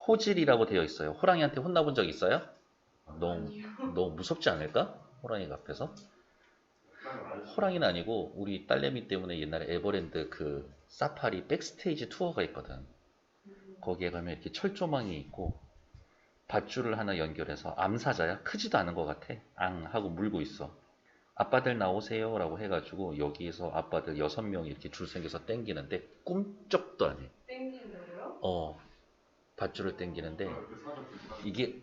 호질이라고 되어 있어요. 호랑이한테 혼나본 적 있어요? 너무, 아니요. 너무 무섭지 않을까? 호랑이 앞에서? 호랑이는 아니고 우리 딸내미 때문에 옛날에 에버랜드 그 사파리 백스테이지 투어가 있거든. 거기에 가면 이렇게 철조망이 있고 밧줄을 하나 연결해서 암사자야? 크지도 않은 것 같아. 앙 하고 물고 있어. 아빠들 나오세요 라고 해가지고 여기에서 아빠들 6명이 이렇게 줄 생겨서 땡기는데 꿈쩍도 안 해. 땡긴다고요? 밧줄을 땡기는데 이게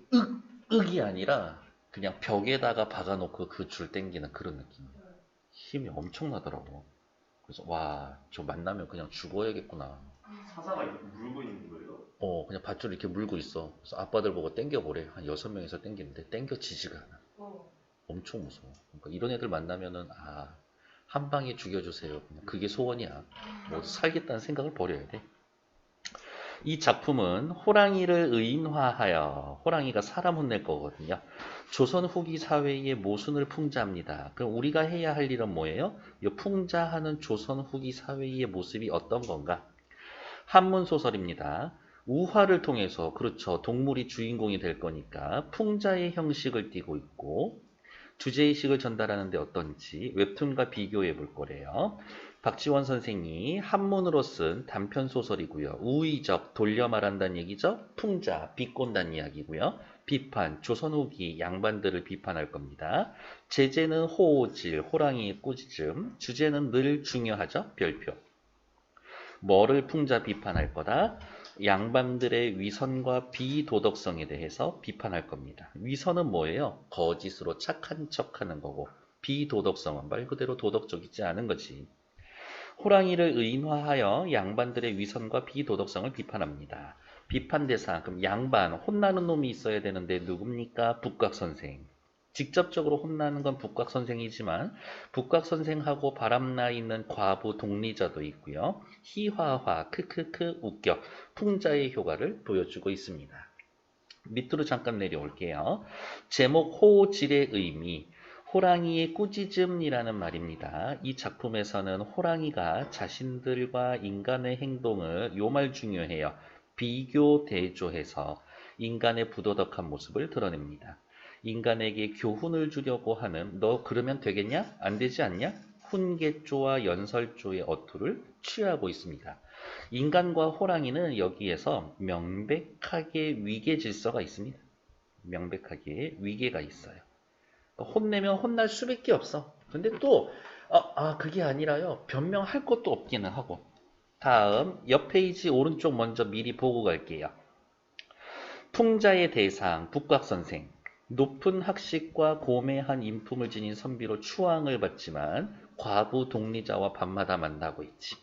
윽이 아니라 그냥 벽에다가 박아놓고 그 줄 땡기는 그런 느낌이야. 힘이 엄청나더라고. 그래서 와, 저 만나면 그냥 죽어야겠구나. 사자가 이렇게 물고 있는 거예요? 그냥 밧줄 이렇게 물고 있어. 그래서 아빠들 보고 땡겨보래. 한 6명이서 땡기는데 땡겨지지가 않아. 엄청 무서워. 그러니까 이런 애들 만나면은 한 방에 죽여주세요. 그냥 그게 소원이야. 뭐 살겠다는 생각을 버려야 돼. 이 작품은 호랑이를 의인화하여 호랑이가 사람 혼낼 거거든요. 조선 후기 사회의 모순을 풍자합니다. 그럼 우리가 해야 할 일은 뭐예요? 이 풍자하는 조선 후기 사회의 모습이 어떤 건가? 한문 소설입니다. 우화를 통해서 그렇죠. 동물이 주인공이 될 거니까 풍자의 형식을 띠고 있고 주제의식을 전달하는데 어떤지 웹툰과 비교해 볼 거래요. 박지원 선생이 한문으로 쓴 단편소설이고요. 우의적, 돌려 말한다는 얘기죠. 풍자, 비꼰다는 이야기고요. 비판, 조선 후기 양반들을 비판할 겁니다. 제재는 호질, 호랑이의 꾸짖음. 주제는 늘 중요하죠. 별표. 뭐를 풍자 비판할 거다? 양반들의 위선과 비도덕성에 대해서 비판할 겁니다. 위선은 뭐예요? 거짓으로 착한 척하는 거고 비도덕성은 말 그대로 도덕적이지 않은 거지. 호랑이를 의인화하여 양반들의 위선과 비도덕성을 비판합니다. 비판 대상, 그럼 양반, 혼나는 놈이 있어야 되는데 누굽니까? 북각선생. 직접적으로 혼나는 건 북각선생이지만 북각선생하고 바람나 있는 과부 독리자도 있고요. 희화화, 크크크, 웃겨, 풍자의 효과를 보여주고 있습니다. 밑으로 잠깐 내려올게요. 제목 호질의 의미. 호랑이의 꾸짖음이라는 말입니다. 이 작품에서는 호랑이가 자신들과 인간의 행동을 요 말 중요해요. 비교 대조해서 인간의 부도덕한 모습을 드러냅니다. 인간에게 교훈을 주려고 하는 너 그러면 되겠냐? 안 되지 않냐? 훈계조와 연설조의 어투를 취하고 있습니다. 인간과 호랑이는 여기에서 명백하게 위계 질서가 있습니다. 명백하게 위계가 있어요. 혼내면 혼날 수밖에 없어. 근데 또 그게 아니라요. 변명할 것도 없기는 하고. 다음 옆 페이지 오른쪽 먼저 미리 보고 갈게요. 풍자의 대상 북각선생. 높은 학식과 고매한 인품을 지닌 선비로 추앙을 받지만 과부 독리자와 밤마다 만나고 있지.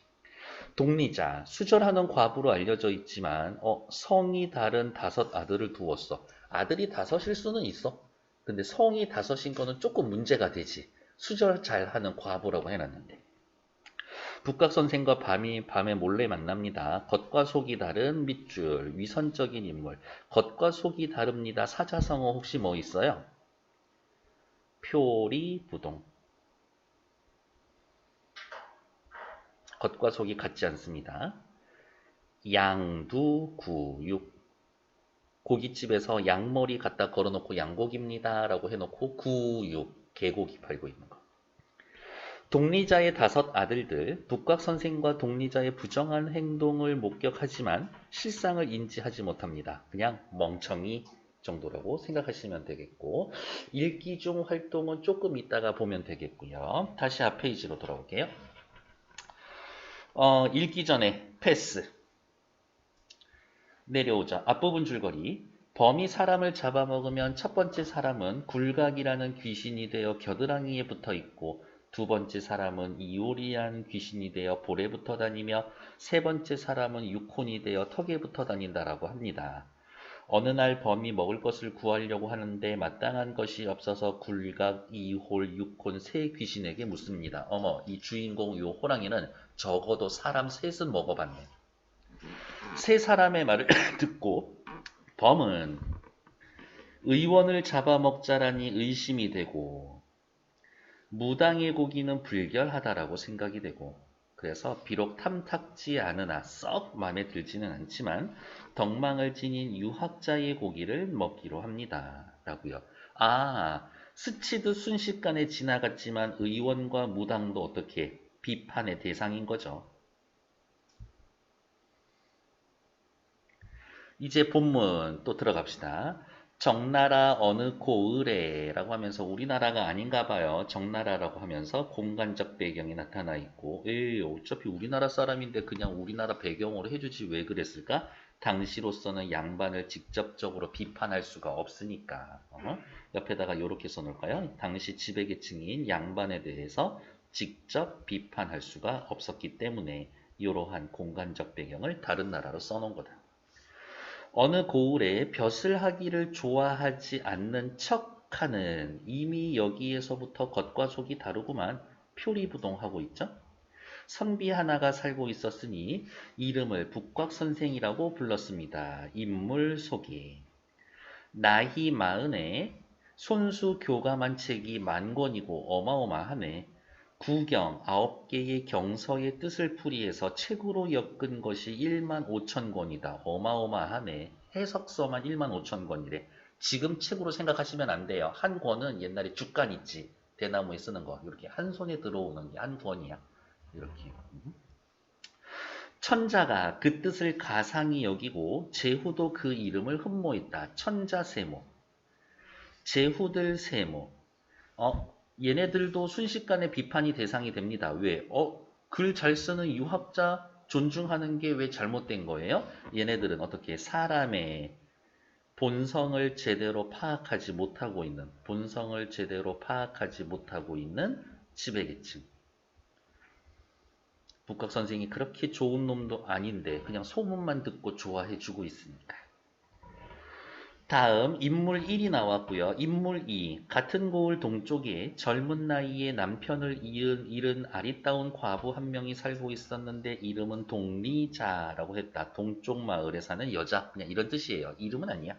독리자, 수절하는 과부로 알려져 있지만 성이 다른 5 아들을 두었어. 아들이 5일 수는 있어. 근데 성이 5인 거는 조금 문제가 되지. 수절 잘하는 과부라고 해놨는데. 북각선생과 밤에 몰래 만납니다. 겉과 속이 다른 밑줄, 위선적인 인물. 겉과 속이 다릅니다. 사자성어 혹시 뭐 있어요? 표리부동. 겉과 속이 같지 않습니다. 양두구육. 고깃집에서 양머리 갖다 걸어놓고 양고기입니다 라고 해놓고 구육, 개고기 팔고 있는 거. 독리자의 5 아들들, 북각선생과 독리자의 부정한 행동을 목격하지만 실상을 인지하지 못합니다. 그냥 멍청이 정도라고 생각하시면 되겠고, 읽기 중 활동은 조금 이따가 보면 되겠고요. 다시 앞 페이지로 돌아올게요. 읽기 전에 패스. 내려오자. 앞부분 줄거리. 범이 사람을 잡아먹으면 첫 번째 사람은 굴각이라는 귀신이 되어 겨드랑이에 붙어 있고, 2번째 사람은 이오리한 귀신이 되어 볼에 붙어 다니며, 3번째 사람은 육혼이 되어 턱에 붙어 다닌다라고 합니다. 어느 날 범이 먹을 것을 구하려고 하는데 마땅한 것이 없어서 굴각, 이홀, 육혼, 3 귀신에게 묻습니다. 어머, 이 주인공 요 호랑이는 적어도 사람 3은 먹어봤네. 3 사람의 말을 듣고 범은 의원을 잡아먹자라니 의심이 되고 무당의 고기는 불결하다라고 생각이 되고, 그래서 비록 탐탁지 않으나 썩 마음에 들지는 않지만 덕망을 지닌 유학자의 고기를 먹기로 합니다. 라고요. 스치듯 순식간에 지나갔지만 의원과 무당도 어떻게 비판의 대상인 거죠. 이제 본문 또 들어갑시다. 정나라 어느 고을에 라고 하면서 우리나라가 아닌가 봐요. 정나라라고 하면서 공간적 배경이 나타나 있고 어차피 우리나라 사람인데 그냥 우리나라 배경으로 해주지 왜 그랬을까? 당시로서는 양반을 직접적으로 비판할 수가 없으니까 옆에다가 이렇게 써놓을까요? 당시 지배계층인 양반에 대해서 직접 비판할 수가 없었기 때문에 이러한 공간적 배경을 다른 나라로 써놓은 거다. 어느 고을에 벼슬 하기를 좋아하지 않는 척하는 이미 여기에서부터 겉과 속이 다르구만 표리부동하고 있죠. 선비 하나가 살고 있었으니 이름을 북곽선생이라고 불렀습니다. 인물 소개. 나이 40에 손수 교감한 책이 10,000권이고 어마어마하네. 구경 9개의 경서의 뜻을 풀이해서 책으로 엮은 것이 15,000권이다. 어마어마하네. 해석서만 15,000권이래. 지금 책으로 생각하시면 안 돼요. 한 권은 옛날에 죽간 있지. 대나무에 쓰는 거. 이렇게 한 손에 들어오는 게 한 권이야. 이렇게. 천자가 그 뜻을 가상히 여기고 제후도 그 이름을 흠모했다. 천자세모. 제후들 세모. 얘네들도 순식간에 비판이 대상이 됩니다. 왜? 글 잘 쓰는 유학자 존중하는 게 왜 잘못된 거예요? 얘네들은 어떻게 사람의 본성을 제대로 파악하지 못하고 있는 지배계층. 북각선생이 그렇게 좋은 놈도 아닌데 그냥 소문만 듣고 좋아해주고 있으니까. 다음 인물 1이 나왔고요. 인물 2. 같은 고을 동쪽에 젊은 나이에 남편을 잃은 아리따운 과부 한 명이 살고 있었는데 이름은 동리자라고 했다. 동쪽 마을에 사는 여자. 그냥 이런 뜻이에요. 이름은 아니야.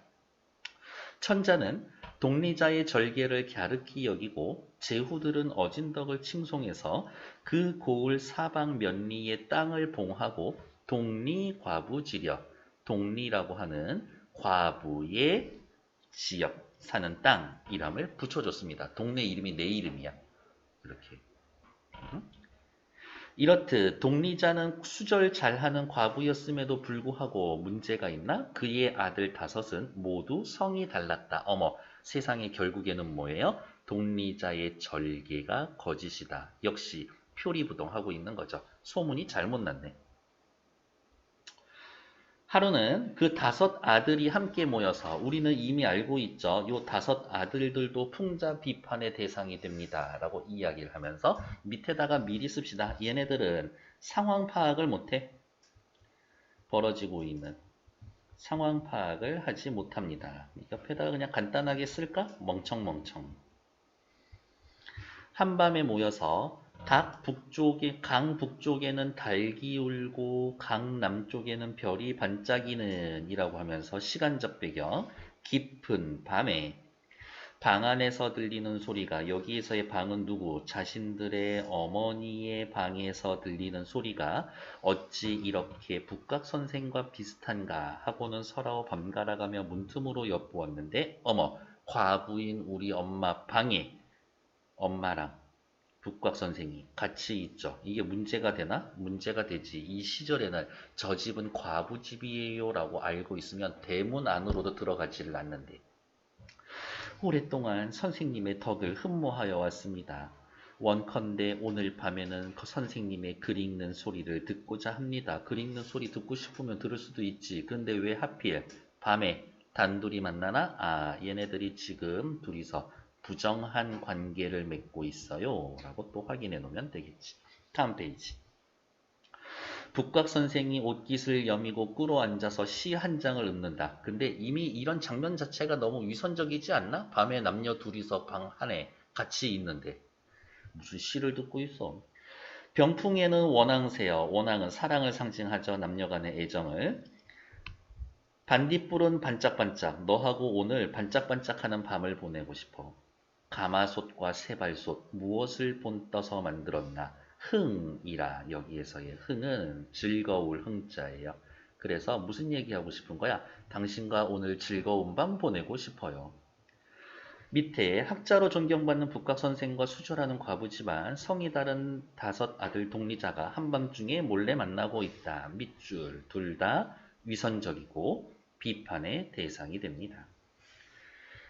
천자는 동리자의 절개를 갸륵히 여기고 제후들은 어진덕을 칭송해서 그 고을 사방 면리의 땅을 봉하고 동리과부지려. 동리라고 하는 과부의 지역, 사는 땅이름을 붙여줬습니다. 동네 이름이 내 이름이야. 이렇게. 이렇듯 동리자는 수절 잘하는 과부였음에도 불구하고 문제가 있나? 그의 아들 5은 모두 성이 달랐다. 어머, 세상에 결국에는 뭐예요? 동리자의 절개가 거짓이다. 역시 표리부동하고 있는 거죠. 소문이 잘못 났네. 하루는 그 5 아들이 함께 모여서 우리는 이미 알고 있죠. 요 5 아들들도 풍자 비판의 대상이 됩니다. 라고 이야기를 하면서 밑에다가 미리 씁시다. 얘네들은 상황 파악을 못해. 벌어지고 있는 상황 파악을 하지 못합니다. 옆에다가 그냥 간단하게 쓸까? 멍청멍청. 한밤에 모여서 강 북쪽에는 달기 울고 강 남쪽에는 별이 반짝이는 이라고 하면서 시간적 배경 깊은 밤에 방 안에서 들리는 소리가 여기에서의 방은 누구? 자신들의 어머니의 방에서 들리는 소리가 어찌 이렇게 북각선생과 비슷한가 하고는 서로 번갈아가며 문틈으로 엿보았는데 어머 과부인 우리 엄마 방에 엄마랑 북곽선생이 같이 있죠. 이게 문제가 되나? 문제가 되지. 이 시절에는 저 집은 과부집이에요 라고 알고 있으면 대문 안으로도 들어가지를 않는데 오랫동안 선생님의 덕을 흠모하여 왔습니다. 원컨대 오늘 밤에는 그 선생님의 글 읽는 소리를 듣고자 합니다. 글 읽는 소리 듣고 싶으면 들을 수도 있지. 그런데 왜 하필 밤에 단둘이 만나나? 얘네들이 지금 둘이서 부정한 관계를 맺고 있어요. 라고 또 확인해 놓으면 되겠지. 다음 페이지. 북곽선생이 옷깃을 여미고 꿇어앉아서 시 한 장을 읊는다. 근데 이미 이런 장면 자체가 너무 위선적이지 않나? 밤에 남녀 둘이서 방 안에 같이 있는데 무슨 시를 듣고 있어. 병풍에는 원앙새여. 원앙은 사랑을 상징하죠. 남녀 간의 애정을. 반딧불은 반짝반짝. 너하고 오늘 반짝반짝하는 밤을 보내고 싶어. 가마솥과 세발솥 무엇을 본떠서 만들었나. 흥이라. 여기에서의 흥은 즐거울 흥자예요. 그래서 무슨 얘기하고 싶은 거야? 당신과 오늘 즐거운 밤 보내고 싶어요. 밑에 학자로 존경받는 북각선생과 수절하는 과부지만 성이 다른 5 아들 동리자가 한밤중에 몰래 만나고 있다. 밑줄 둘 다 위선적이고 비판의 대상이 됩니다.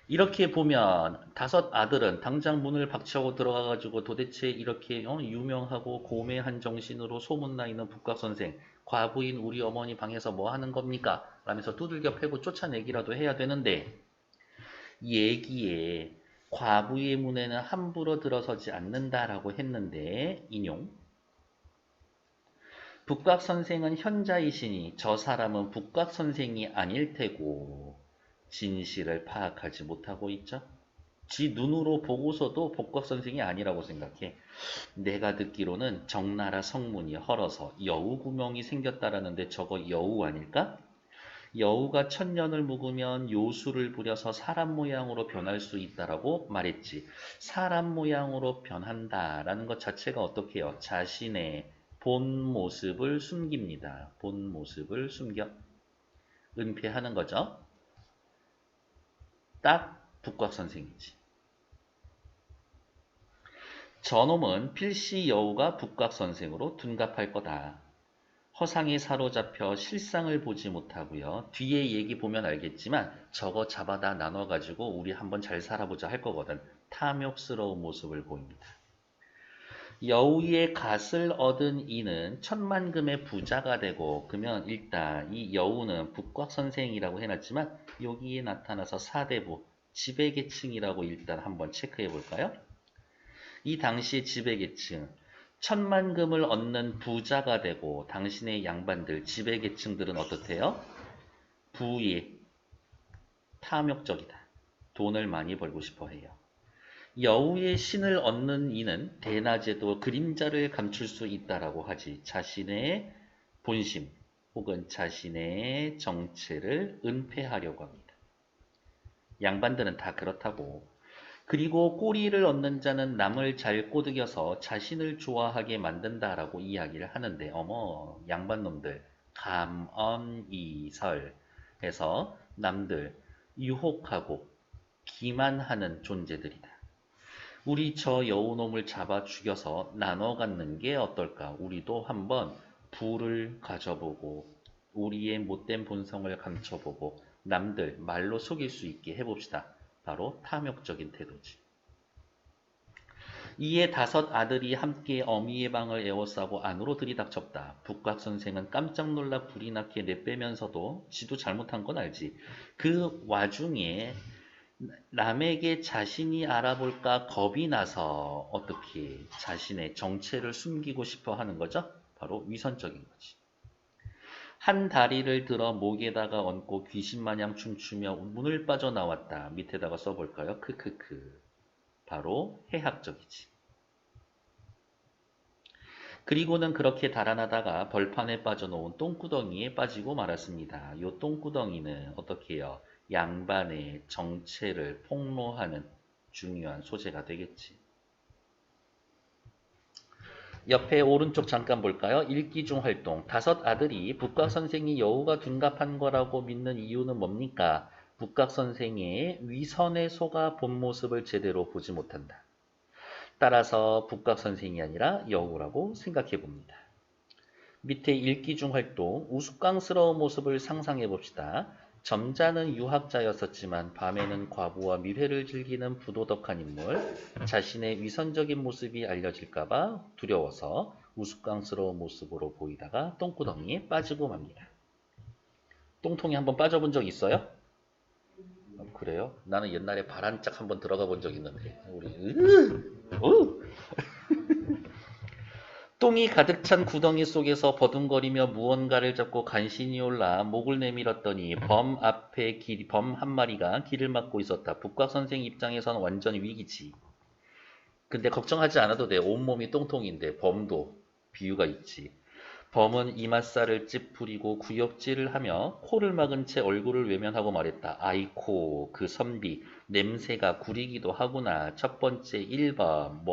이렇게 보면 5 아들은 당장 문을 박차고 들어가가지고 도대체 이렇게 유명하고 고매한 정신으로 소문나 있는 북각선생, 과부인 우리 어머니 방에서 뭐 하는 겁니까? 라면서 두들겨 패고 쫓아내기라도 해야 되는데 얘기에 과부의 문에는 함부로 들어서지 않는다라고 했는데 인용 북각선생은 현자이시니 저 사람은 북각선생이 아닐 테고 진실을 파악하지 못하고 있죠. 지 눈으로 보고서도 북각선생이 아니라고 생각해. 내가 듣기로는 정나라 성문이 헐어서 여우 구멍이 생겼다라는데 저거 여우 아닐까? 여우가 1000년을 묵으면 요술을 부려서 사람 모양으로 변할 수 있다라고 말했지. 사람 모양으로 변한다라는 것 자체가 어떻게 해요? 자신의 본 모습을 숨깁니다. 본 모습을 숨겨 은폐하는 거죠. 딱 북각선생이지. 저놈은 필시 여우가 북각선생으로 둔갑할 거다. 허상에 사로잡혀 실상을 보지 못하고요. 뒤에 얘기 보면 알겠지만 저거 잡아다 나눠가지고 우리 한번 잘 살아보자 할 거거든. 탐욕스러운 모습을 보입니다. 여우의 갓을 얻은 이는 1000만금의 부자가 되고 그러면 일단 이 여우는 북각선생이라고 해놨지만 여기에 나타나서 사대부, 지배계층이라고 일단 한번 체크해 볼까요? 이 당시 지배계층 1000만금을 얻는 부자가 되고 당신의 양반들, 지배계층들은 어떻대요? 부의, 탐욕적이다. 돈을 많이 벌고 싶어 해요. 여우의 신을 얻는 이는 대낮에도 그림자를 감출 수 있다라고 하지. 자신의 본심 혹은 자신의 정체를 은폐하려고 합니다. 양반들은 다 그렇다고. 그리고 꼬리를 얻는 자는 남을 잘 꼬드겨서 자신을 좋아하게 만든다라고 이야기를 하는데 어머 양반놈들 감언이설 해서 남들 유혹하고 기만하는 존재들이다. 우리 저 여우놈을 잡아 죽여서 나눠 갖는 게 어떨까? 우리도 한번 부를 가져보고 우리의 못된 본성을 감춰보고 남들 말로 속일 수 있게 해봅시다. 바로 탐욕적인 태도지. 이에 5 아들이 함께 어미의 방을 에워싸고 안으로 들이닥쳤다. 북각선생은 깜짝 놀라 불이 나게 내빼면서도 지도 잘못한 건 알지. 그 와중에 남에게 자신이 알아볼까 겁이 나서 어떻게 자신의 정체를 숨기고 싶어 하는 거죠? 바로 위선적인 거지. 한 다리를 들어 목에다가 얹고 귀신마냥 춤추며 문을 빠져나왔다. 밑에다가 써볼까요? 크크크. 바로 해학적이지. 그리고는 그렇게 달아나다가 벌판에 빠져놓은 똥구덩이에 빠지고 말았습니다. 이 똥구덩이는 어떻게 해요? 양반의 정체를 폭로하는 중요한 소재가 되겠지. 옆에 오른쪽 잠깐 볼까요? 읽기 중 활동. 5 아들이 북각선생이 여우가 둔갑한 거라고 믿는 이유는 뭡니까? 북각선생의 위선에 속아 본 모습을 제대로 보지 못한다. 따라서 북각선생이 아니라 여우라고 생각해 봅니다. 밑에 읽기 중 활동. 우스꽝스러운 모습을 상상해 봅시다. 점잖은 유학자였었지만 밤에는 과부와 미회를 즐기는 부도덕한 인물, 자신의 위선적인 모습이 알려질까봐 두려워서 우스꽝스러운 모습으로 보이다가 똥구덩이에 빠지고 맙니다. 똥통에 한번 빠져본 적 있어요? 그래요? 나는 옛날에 바란짝 한번 들어가 본 적 있는데 똥이 가득 찬 구덩이 속에서 버둥거리며 무언가를 잡고 간신히 올라 목을 내밀었더니 범 앞에 범 한 마리가 길을 막고 있었다. 북각선생 입장에서는 완전 위기지. 근데 걱정하지 않아도 돼. 온몸이 똥통인데 범도 비유가 있지. 범은 이맛살을 찌푸리고 구역질을 하며 코를 막은 채 얼굴을 외면하고 말했다. 아이코 그 선비 냄새가 구리기도 하구나. 첫 번째 1번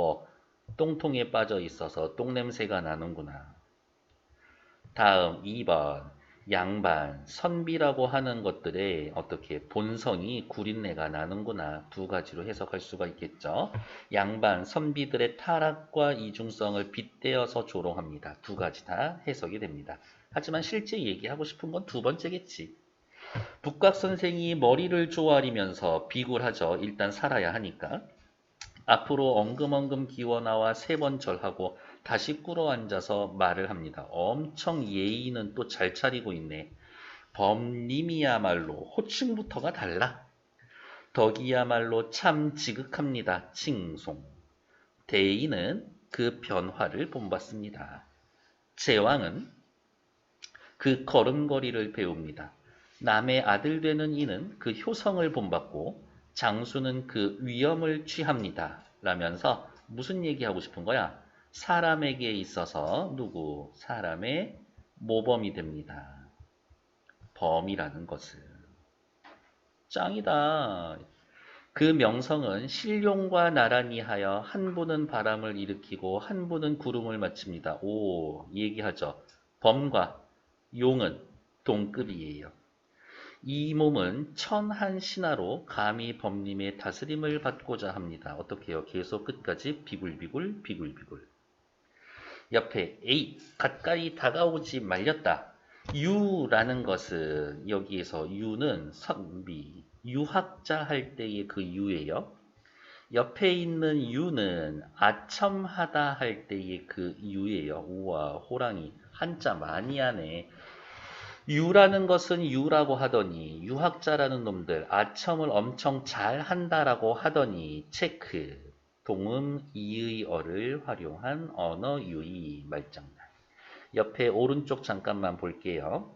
똥통에 빠져 있어서 똥냄새가 나는구나. 다음 2번. 양반, 선비라고 하는 것들의 어떻게 본성이 구린내가 나는구나. 두 가지로 해석할 수가 있겠죠. 양반, 선비들의 타락과 이중성을 빗대어서 조롱합니다. 두 가지 다 해석이 됩니다. 하지만 실제 얘기하고 싶은 건 두 번째겠지. 북각 선생이 머리를 조아리면서 비굴하죠. 일단 살아야 하니까. 앞으로 엉금엉금 기어나와 3번 절하고 다시 꿇어앉아서 말을 합니다. 엄청 예의는 또 잘 차리고 있네. 범님이야말로 호칭부터가 달라. 덕이야말로 참 지극합니다. 칭송. 대인은 그 변화를 본받습니다. 제왕은 그 걸음걸이를 배웁니다. 남의 아들 되는 이는 그 효성을 본받고 장수는 그 위엄을 취합니다. 라면서 무슨 얘기하고 싶은 거야? 사람에게 있어서 누구? 사람의 모범이 됩니다. 범이라는 것은. 짱이다. 그 명성은 신룡과 나란히 하여 한 분은 바람을 일으키고 한 분은 구름을 맞춥니다. 오, 얘기하죠. 범과 용은 동급이에요. 이 몸은 천한 신하로 감히 범님의 다스림을 받고자 합니다. 어떻게 해요? 계속 끝까지 비굴비굴 비굴비굴. 옆에 A, 가까이 다가오지 말렸다. 유라는 것은 여기에서 유는 선비, 유학자 할 때의 그 유예요. 옆에 있는 유는 아첨하다 할 때의 그 유예요. 우와, 호랑이 한자 많이 하네. 유라는 것은 유라고 하더니 유학자라는 놈들 아첨을 엄청 잘 한다라고 하더니 체크. 동음 이의어를 활용한 언어 유희 말장난. 옆에 오른쪽 잠깐만 볼게요.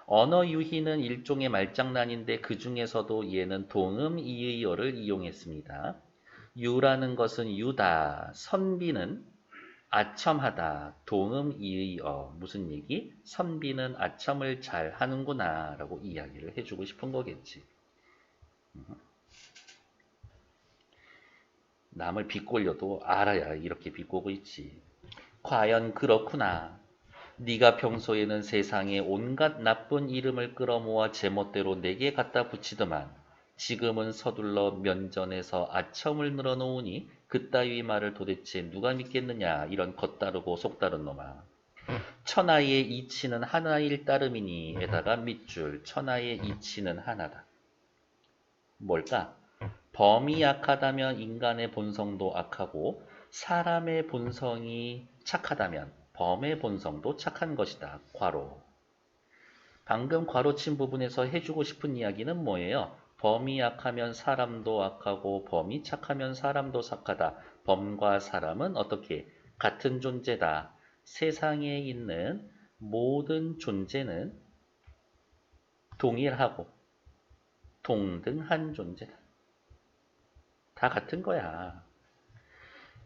언어 유희는 일종의 말장난인데 그 중에서도 얘는 동음 이의어를 이용했습니다. 유라는 것은 유다, 선비는 아첨하다, 동음 이의어. 무슨 얘기? 선비는 아첨을 잘 하는구나 라고 이야기를 해주고 싶은 거겠지. 남을 비꼴려도 알아야 이렇게 비꼬고 있지. 과연 그렇구나. 네가 평소에는 세상에 온갖 나쁜 이름을 끌어모아 제멋대로 내게 갖다 붙이더만 지금은 서둘러 면전에서 아첨을 늘어놓으니 그따위 말을 도대체 누가 믿겠느냐. 이런 겉다르고 속다른 놈아. 천하의 이치는 하나일 따름이니 에다가 밑줄 천하의 이치는 하나다. 뭘까? 범이 악하다면 인간의 본성도 악하고 사람의 본성이 착하다면 범의 본성도 착한 것이다. 괄호. 방금 괄호친 부분에서 해주고 싶은 이야기는 뭐예요? 범이 악하면 사람도 악하고 범이 착하면 사람도 착하다. 범과 사람은 어떻게? 같은 존재다. 세상에 있는 모든 존재는 동일하고 동등한 존재다. 다 같은 거야.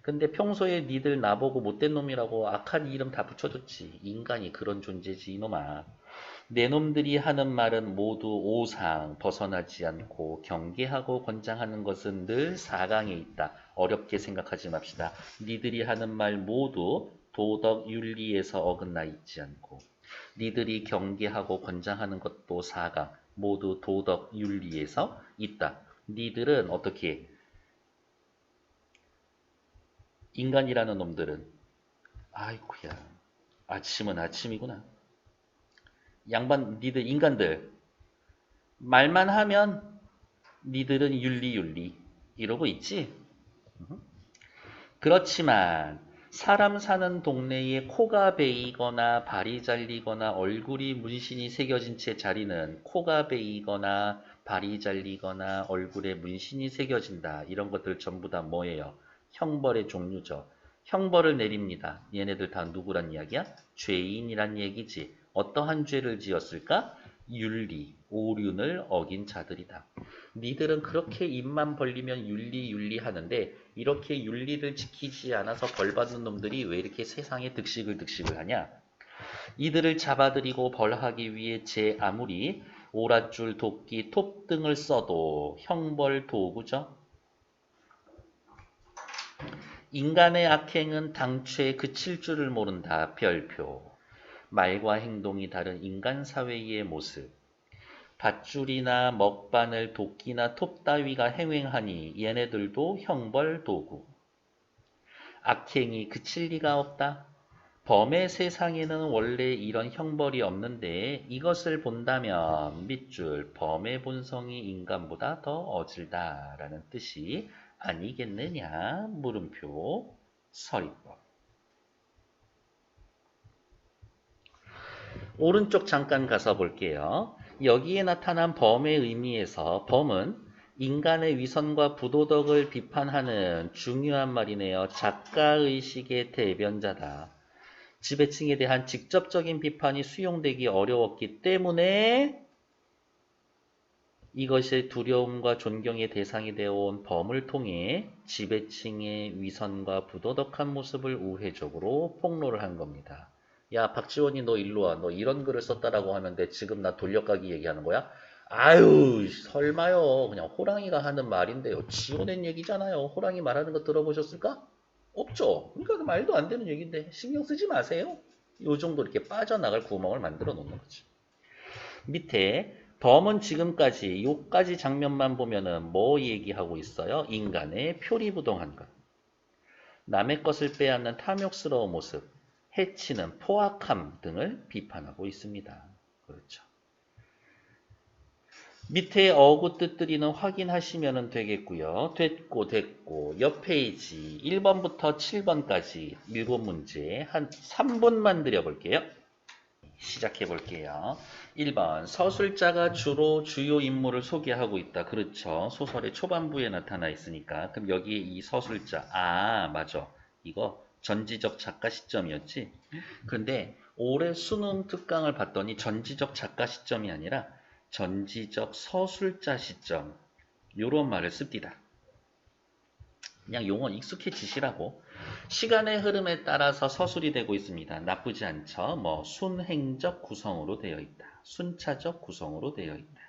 근데 평소에 니들 나보고 못된 놈이라고 악한 이름 다 붙여줬지. 인간이 그런 존재지 이놈아. 내 놈들이 하는 말은 모두 오상 벗어나지 않고 경계하고 권장하는 것은 늘 사강에 있다. 어렵게 생각하지 맙시다. 니들이 하는 말 모두 도덕 윤리에서 어긋나 있지 않고 니들이 경계하고 권장하는 것도 사강 모두 도덕 윤리에서 있다. 니들은 어떻게 인간이라는 놈들은 아이쿠야 아침은 아침이구나. 양반 니들 인간들 말만 하면 니들은 윤리 이러고 있지. 그렇지만 사람 사는 동네에 코가 베이거나 발이 잘리거나 얼굴이 문신이 새겨진 채 자리는 코가 베이거나 발이 잘리거나 얼굴에 문신이 새겨진다. 이런 것들 전부 다 뭐예요? 형벌의 종류죠. 형벌을 내립니다. 얘네들 다 누구란 이야기야? 죄인이란 얘기지. 어떠한 죄를 지었을까? 윤리, 오륜을 어긴 자들이다. 니들은 그렇게 입만 벌리면 윤리 하는데 이렇게 윤리를 지키지 않아서 벌받는 놈들이 왜 이렇게 세상에 득식을 하냐? 이들을 잡아들이고 벌하기 위해 제 아무리 오랏줄, 도끼, 톱 등을 써도 형벌 도구죠. 인간의 악행은 당최 그칠 줄을 모른다. 별표. 말과 행동이 다른 인간 사회의 모습. 밧줄이나 먹바늘, 도끼나 톱 따위가 행행하니 얘네들도 형벌 도구. 악행이 그칠 리가 없다. 범의 세상에는 원래 이런 형벌이 없는데 이것을 본다면 밑줄 범의 본성이 인간보다 더 어질다라는 뜻이 아니겠느냐 물음표 서리법. 오른쪽 잠깐 가서 볼게요. 여기에 나타난 범의 의미에서 범은 인간의 위선과 부도덕을 비판하는 중요한 말이네요. 작가의식의 대변자다. 지배층에 대한 직접적인 비판이 수용되기 어려웠기 때문에 이것이 두려움과 존경의 대상이 되어온 범을 통해 지배층의 위선과 부도덕한 모습을 우회적으로 폭로를 한 겁니다. 야, 박지원이 너 일로 와. 너 이런 글을 썼다라고 하는데 지금 나 돌려가기 얘기하는 거야? 아유, 설마요. 그냥 호랑이가 하는 말인데요. 지어낸 얘기잖아요. 호랑이 말하는 거 들어보셨을까? 없죠. 그러니까 말도 안 되는 얘기인데 신경 쓰지 마세요. 요 정도 이렇게 빠져나갈 구멍을 만들어 놓는 거지. 밑에 범은 지금까지 요까지 장면만 보면은 뭐 얘기하고 있어요? 인간의 표리부동한 것. 남의 것을 빼앗는 탐욕스러운 모습, 해치는 포악함 등을 비판하고 있습니다. 그렇죠. 밑에 어구 뜻들이는 확인하시면 되겠고요. 됐고 옆 페이지 1번부터 7번까지 7문제 한 3분만 드려볼게요. 시작해 볼게요. 1번 서술자가 주로 주요 인물을 소개하고 있다. 그렇죠. 소설의 초반부에 나타나 있으니까. 그럼 여기에 이 서술자 맞아. 이거 전지적 작가 시점이었지. 그런데 올해 수능 특강을 봤더니 전지적 작가 시점이 아니라 전지적 서술자 시점 요런 말을 씁니다. 그냥 용어 익숙해지시라고. 시간의 흐름에 따라서 서술이 되고 있습니다. 나쁘지 않죠. 뭐 순행적 구성으로 되어 있다. 순차적 구성으로 되어 있다.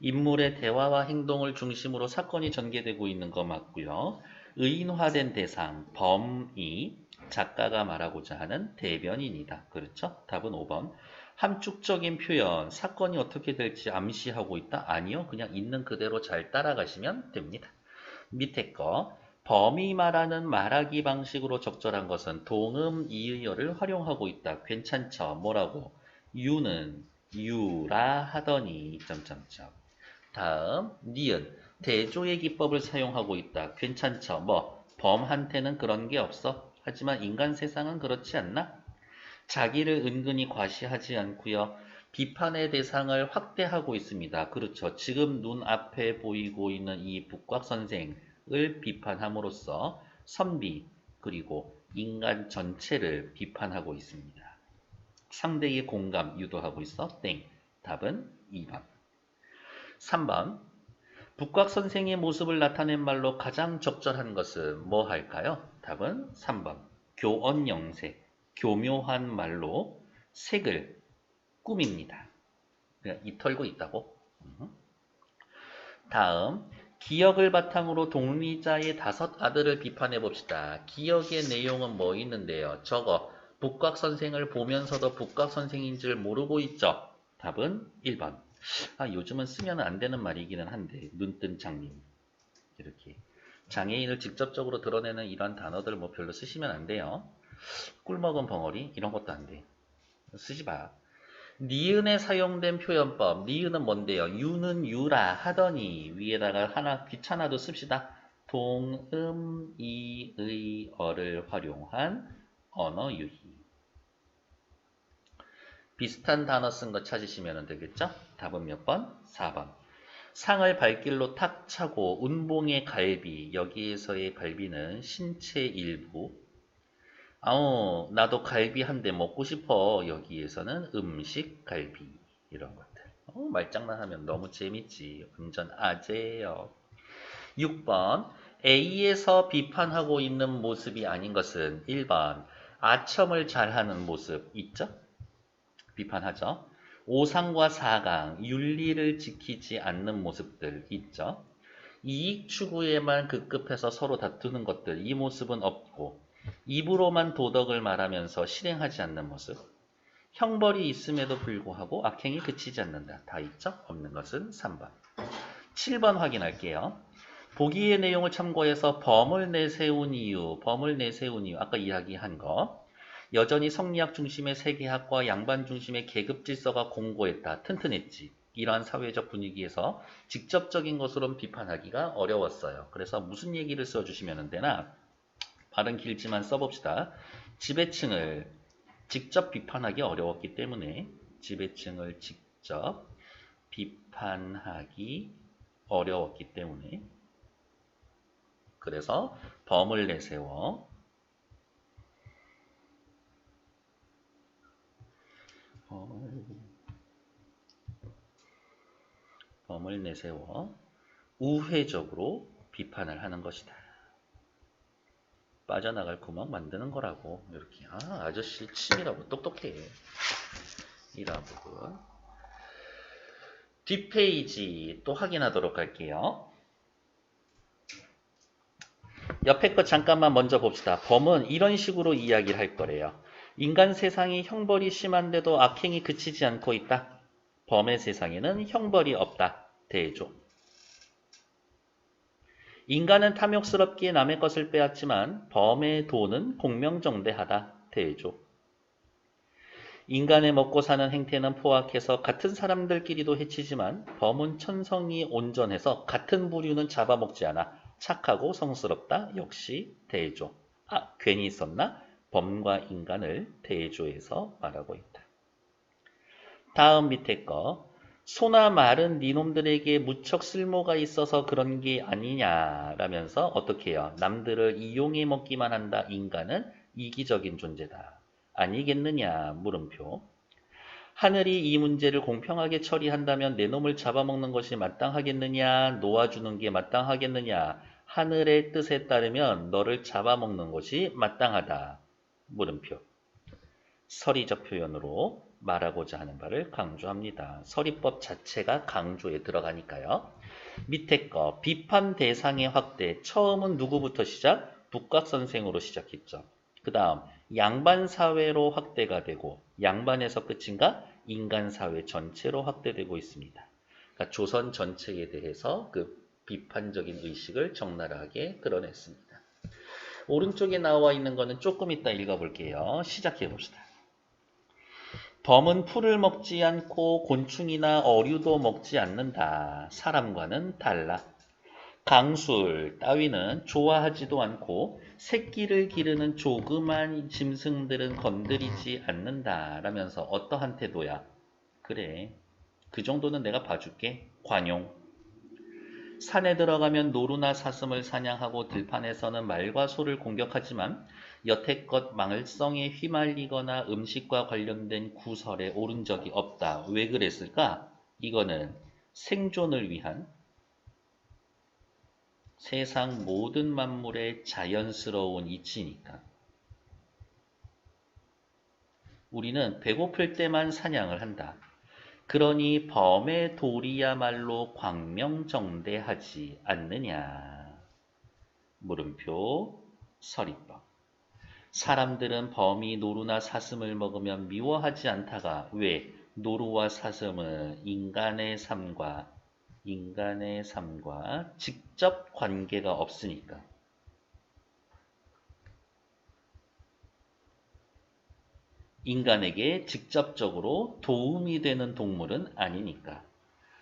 인물의 대화와 행동을 중심으로 사건이 전개되고 있는 거 맞고요. 의인화된 대상, 범이 작가가 말하고자 하는 대변인이다. 그렇죠? 답은 5번. 함축적인 표현, 사건이 어떻게 될지 암시하고 있다? 아니요. 그냥 있는 그대로 잘 따라가시면 됩니다. 밑에 거. 범이 말하는 말하기 방식으로 적절한 것은 동음 이의어를 활용하고 있다. 괜찮죠? 뭐라고? 유는 유라 하더니 점점점. 다음 니은 대조의 기법을 사용하고 있다. 괜찮죠? 뭐 범한테는 그런 게 없어. 하지만 인간 세상은 그렇지 않나? 자기를 은근히 과시하지 않고요. 비판의 대상을 확대하고 있습니다. 그렇죠. 지금 눈앞에 보이고 있는 이 북곽 선생을 비판함으로써 선비 그리고 인간 전체를 비판하고 있습니다. 상대의 공감 유도하고 있어. 땡. 답은 2번. 3번. 북곽 선생의 모습을 나타낸 말로 가장 적절한 것은 뭐 할까요? 답은 3번. 교언영색. 교묘한 말로 색을 꾸밉니다. 그냥 이 털고 있다고. 다음 기억을 바탕으로 동리자의 5 아들을 비판해 봅시다. 기억의 내용은 뭐 있는데요? 저거 북곽 선생을 보면서도 북곽 선생인 줄 모르고 있죠? 답은 1번. 요즘은 쓰면 안 되는 말이기는 한데 눈뜬 장님 이렇게 장애인을 직접적으로 드러내는 이런 단어들 뭐 별로 쓰시면 안 돼요. 꿀먹은 벙어리 이런 것도 안 돼. 쓰지 마. 니은에 사용된 표현법. 니은은 뭔데요? 유는 유라 하더니 위에다가 하나 귀찮아도 씁시다. 동음이의어를 활용한 언어 유희. 비슷한 단어 쓴 거 찾으시면 되겠죠? 답은 몇 번? 4번. 상을 발길로 탁 차고 운봉의 갈비. 여기에서의 갈비는 신체 일부. 나도 갈비 한 대 먹고 싶어. 여기에서는 음식 갈비. 이런 것들. 말장난하면 너무 재밌지. 완전 아재예요. 6번. A에서 비판하고 있는 모습이 아닌 것은 1번. 아첨을 잘하는 모습 있죠? 비판하죠. 5상과 4강, 윤리를 지키지 않는 모습들 있죠. 이익 추구에만 급급해서 서로 다투는 것들, 이 모습은 없고 입으로만 도덕을 말하면서 실행하지 않는 모습. 형벌이 있음에도 불구하고 악행이 그치지 않는다. 다 있죠? 없는 것은 3번. 7번 확인할게요. 보기의 내용을 참고해서 범을 내세운 이유, 아까 이야기한 거. 여전히 성리학 중심의 세계학과 양반 중심의 계급 질서가 공고했다. 튼튼했지. 이러한 사회적 분위기에서 직접적인 것으로는 비판하기가 어려웠어요. 그래서 무슨 얘기를 써주시면 되나? 발은 길지만 써봅시다. 지배층을 직접 비판하기 어려웠기 때문에 지배층을 직접 비판하기 어려웠기 때문에 그래서 범을 내세워 범을 내세워 우회적으로 비판을 하는 것이다. 빠져나갈 구멍 만드는 거라고. 이렇게 아저씨 침이라고 똑똑해. 이라고. 뒷페이지 또 확인하도록 할게요. 옆에 것 잠깐만 먼저 봅시다. 범은 이런 식으로 이야기를 할 거래요. 인간 세상이 형벌이 심한데도 악행이 그치지 않고 있다. 범의 세상에는 형벌이 없다. 대조. 인간은 탐욕스럽게 남의 것을 빼앗지만 범의 도는 공명정대하다. 대조. 인간의 먹고 사는 행태는 포악해서 같은 사람들끼리도 해치지만 범은 천성이 온전해서 같은 부류는 잡아먹지 않아. 착하고 성스럽다. 역시 대조. 괜히 썼나? 범과 인간을 대조해서 말하고 있다. 다음 밑에 거. 소나 말은 니놈들에게 무척 쓸모가 있어서 그런 게 아니냐라면서 어떻게 해요? 남들을 이용해 먹기만 한다. 인간은 이기적인 존재다. 아니겠느냐? 물음표. 하늘이 이 문제를 공평하게 처리한다면 내 놈을 잡아먹는 것이 마땅하겠느냐? 놓아주는 게 마땅하겠느냐? 하늘의 뜻에 따르면 너를 잡아먹는 것이 마땅하다. 물음표. 서리적 표현으로 말하고자 하는 바를 강조합니다. 서리법 자체가 강조에 들어가니까요. 밑에 거 비판 대상의 확대. 처음은 누구부터 시작? 북각선생으로 시작했죠. 그 다음 양반사회로 확대가 되고 양반에서 끝인가? 인간사회 전체로 확대되고 있습니다. 그러니까 조선 전체에 대해서 그 비판적인 의식을 적나라하게 드러냈습니다. 오른쪽에 나와 있는 거는 조금 이따 읽어볼게요. 시작해 봅시다. 범은 풀을 먹지 않고 곤충이나 어류도 먹지 않는다. 사람과는 달라. 강술 따위는 좋아하지도 않고 새끼를 기르는 조그만 짐승들은 건드리지 않는다. 라면서 어떠한 태도야? 그래, 그 정도는 내가 봐줄게. 관용. 산에 들어가면 노루나 사슴을 사냥하고 들판에서는 말과 소를 공격하지만 여태껏 망을성에 휘말리거나 음식과 관련된 구설에 오른 적이 없다. 왜 그랬을까? 이거는 생존을 위한 세상 모든 만물의 자연스러운 이치니까. 우리는 배고플 때만 사냥을 한다. 그러니 범의 도리야말로 광명정대하지 않느냐. 물음표 서리법. 사람들은 범이 노루나 사슴을 먹으면 미워하지 않다가 왜? 노루와 사슴은 인간의 삶과 직접 관계가 없으니까. 인간에게 직접적으로 도움이 되는 동물은 아니니까.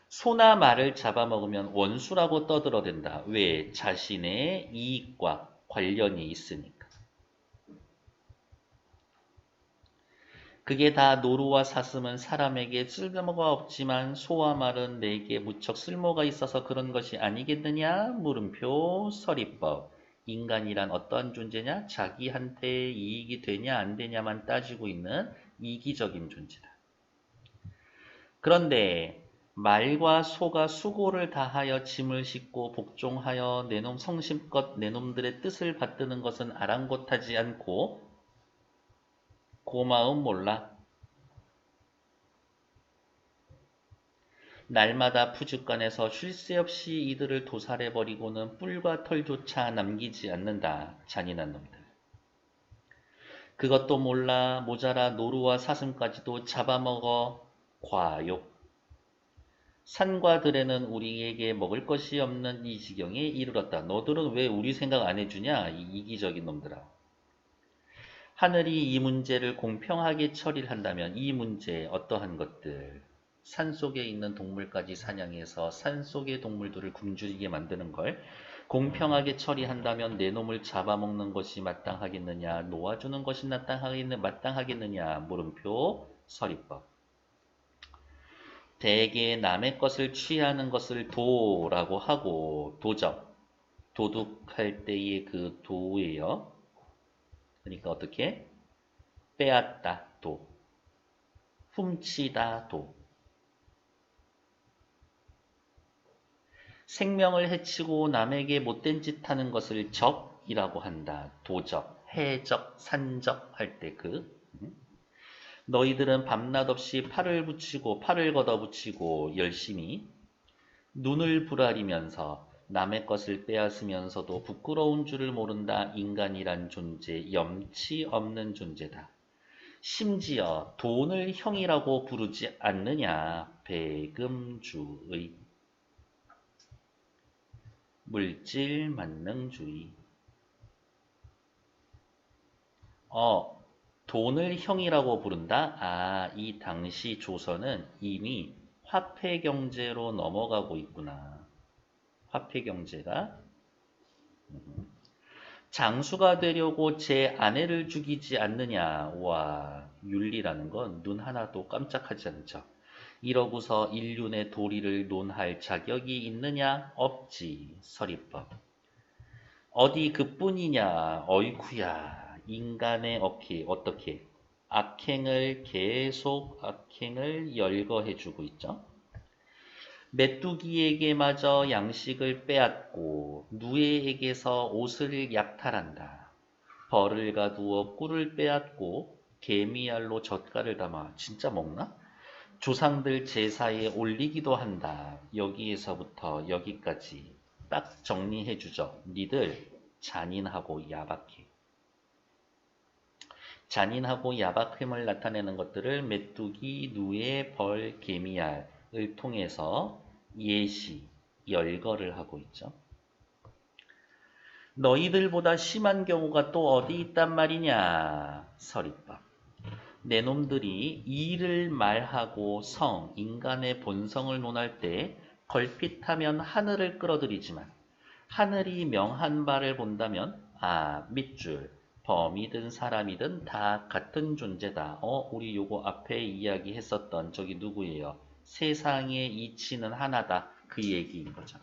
소나 말을 잡아먹으면 원수라고 떠들어댄다. 왜? 자신의 이익과 관련이 있으니까. 그게 다 노루와 사슴은 사람에게 쓸모가 없지만 소와 말은 내게 무척 쓸모가 있어서 그런 것이 아니겠느냐? 물음표 서리법. 인간이란 어떠한 존재냐? 자기한테 이익이 되냐 안 되냐만 따지고 있는 이기적인 존재다. 그런데 말과 소가 수고를 다하여 짐을 싣고 복종하여 내놈 성심껏 내놈들의 뜻을 받드는 것은 아랑곳하지 않고 고마움 몰라. 날마다 푸죽간에서 쉴 새 없이 이들을 도살해버리고는 뿔과 털조차 남기지 않는다. 잔인한 놈들. 그것도 몰라 모자라 노루와 사슴까지도 잡아먹어 과욕. 산과 들에는 우리에게 먹을 것이 없는 이 지경에 이르렀다. 너들은 왜 우리 생각 안 해주냐? 이 이기적인 놈들아. 하늘이 이 문제를 공평하게 처리를 한다면 이 문제 어떠한 것들 산속에 있는 동물까지 사냥해서 산속의 동물들을 굶주리게 만드는 걸 공평하게 처리한다면 내 놈을 잡아먹는 것이 마땅하겠느냐 놓아주는 것이 마땅하겠느냐 물음표 서리법. 대개 남의 것을 취하는 것을 도라고 하고 도적 도둑할 때의 그 도예요. 그러니까 어떻게? 빼앗다 도 훔치다 도 생명을 해치고 남에게 못된 짓 하는 것을 적이라고 한다. 도적, 해적, 산적 할 때 너희들은 밤낮 없이 팔을 걷어붙이고 열심히 눈을 부라리면서 남의 것을 빼앗으면서도 부끄러운 줄을 모른다. 인간이란 존재, 염치 없는 존재다. 심지어 돈을 형이라고 부르지 않느냐. 배금주의. 물질 만능주의. 돈을 형이라고 부른다? 이 당시 조선은 이미 화폐 경제로 넘어가고 있구나. 화폐 경제가. 장수가 되려고 제 아내를 죽이지 않느냐. 와, 윤리라는 건 눈 하나도 깜짝하지 않죠. 이러고서 인륜의 도리를 논할 자격이 있느냐? 없지. 서리법. 어디 그뿐이냐? 어이쿠야. 인간의 어떻게? 악행을 열거해주고 있죠. 메뚜기에게마저 양식을 빼앗고 누에에게서 옷을 약탈한다. 벌을 가두어 꿀을 빼앗고 개미알로 젓갈을 담아. 진짜 먹나? 조상들 제사에 올리기도 한다. 여기에서부터 여기까지 딱 정리해주죠. 니들 잔인하고 야박해. 잔인하고 야박함을 나타내는 것들을 메뚜기, 누에, 벌, 개미알을 통해서 예시, 열거를 하고 있죠. 너희들보다 심한 경우가 또 어디 있단 말이냐. 서리법. 내 놈들이 이를 말하고 인간의 본성을 논할 때 걸핏하면 하늘을 끌어들이지만 하늘이 명한 바를 본다면 밑줄, 범이든 사람이든 다 같은 존재다. 우리 요거 앞에 이야기했었던 저기 누구예요? 세상의 이치는 하나다. 그 얘기인 거죠.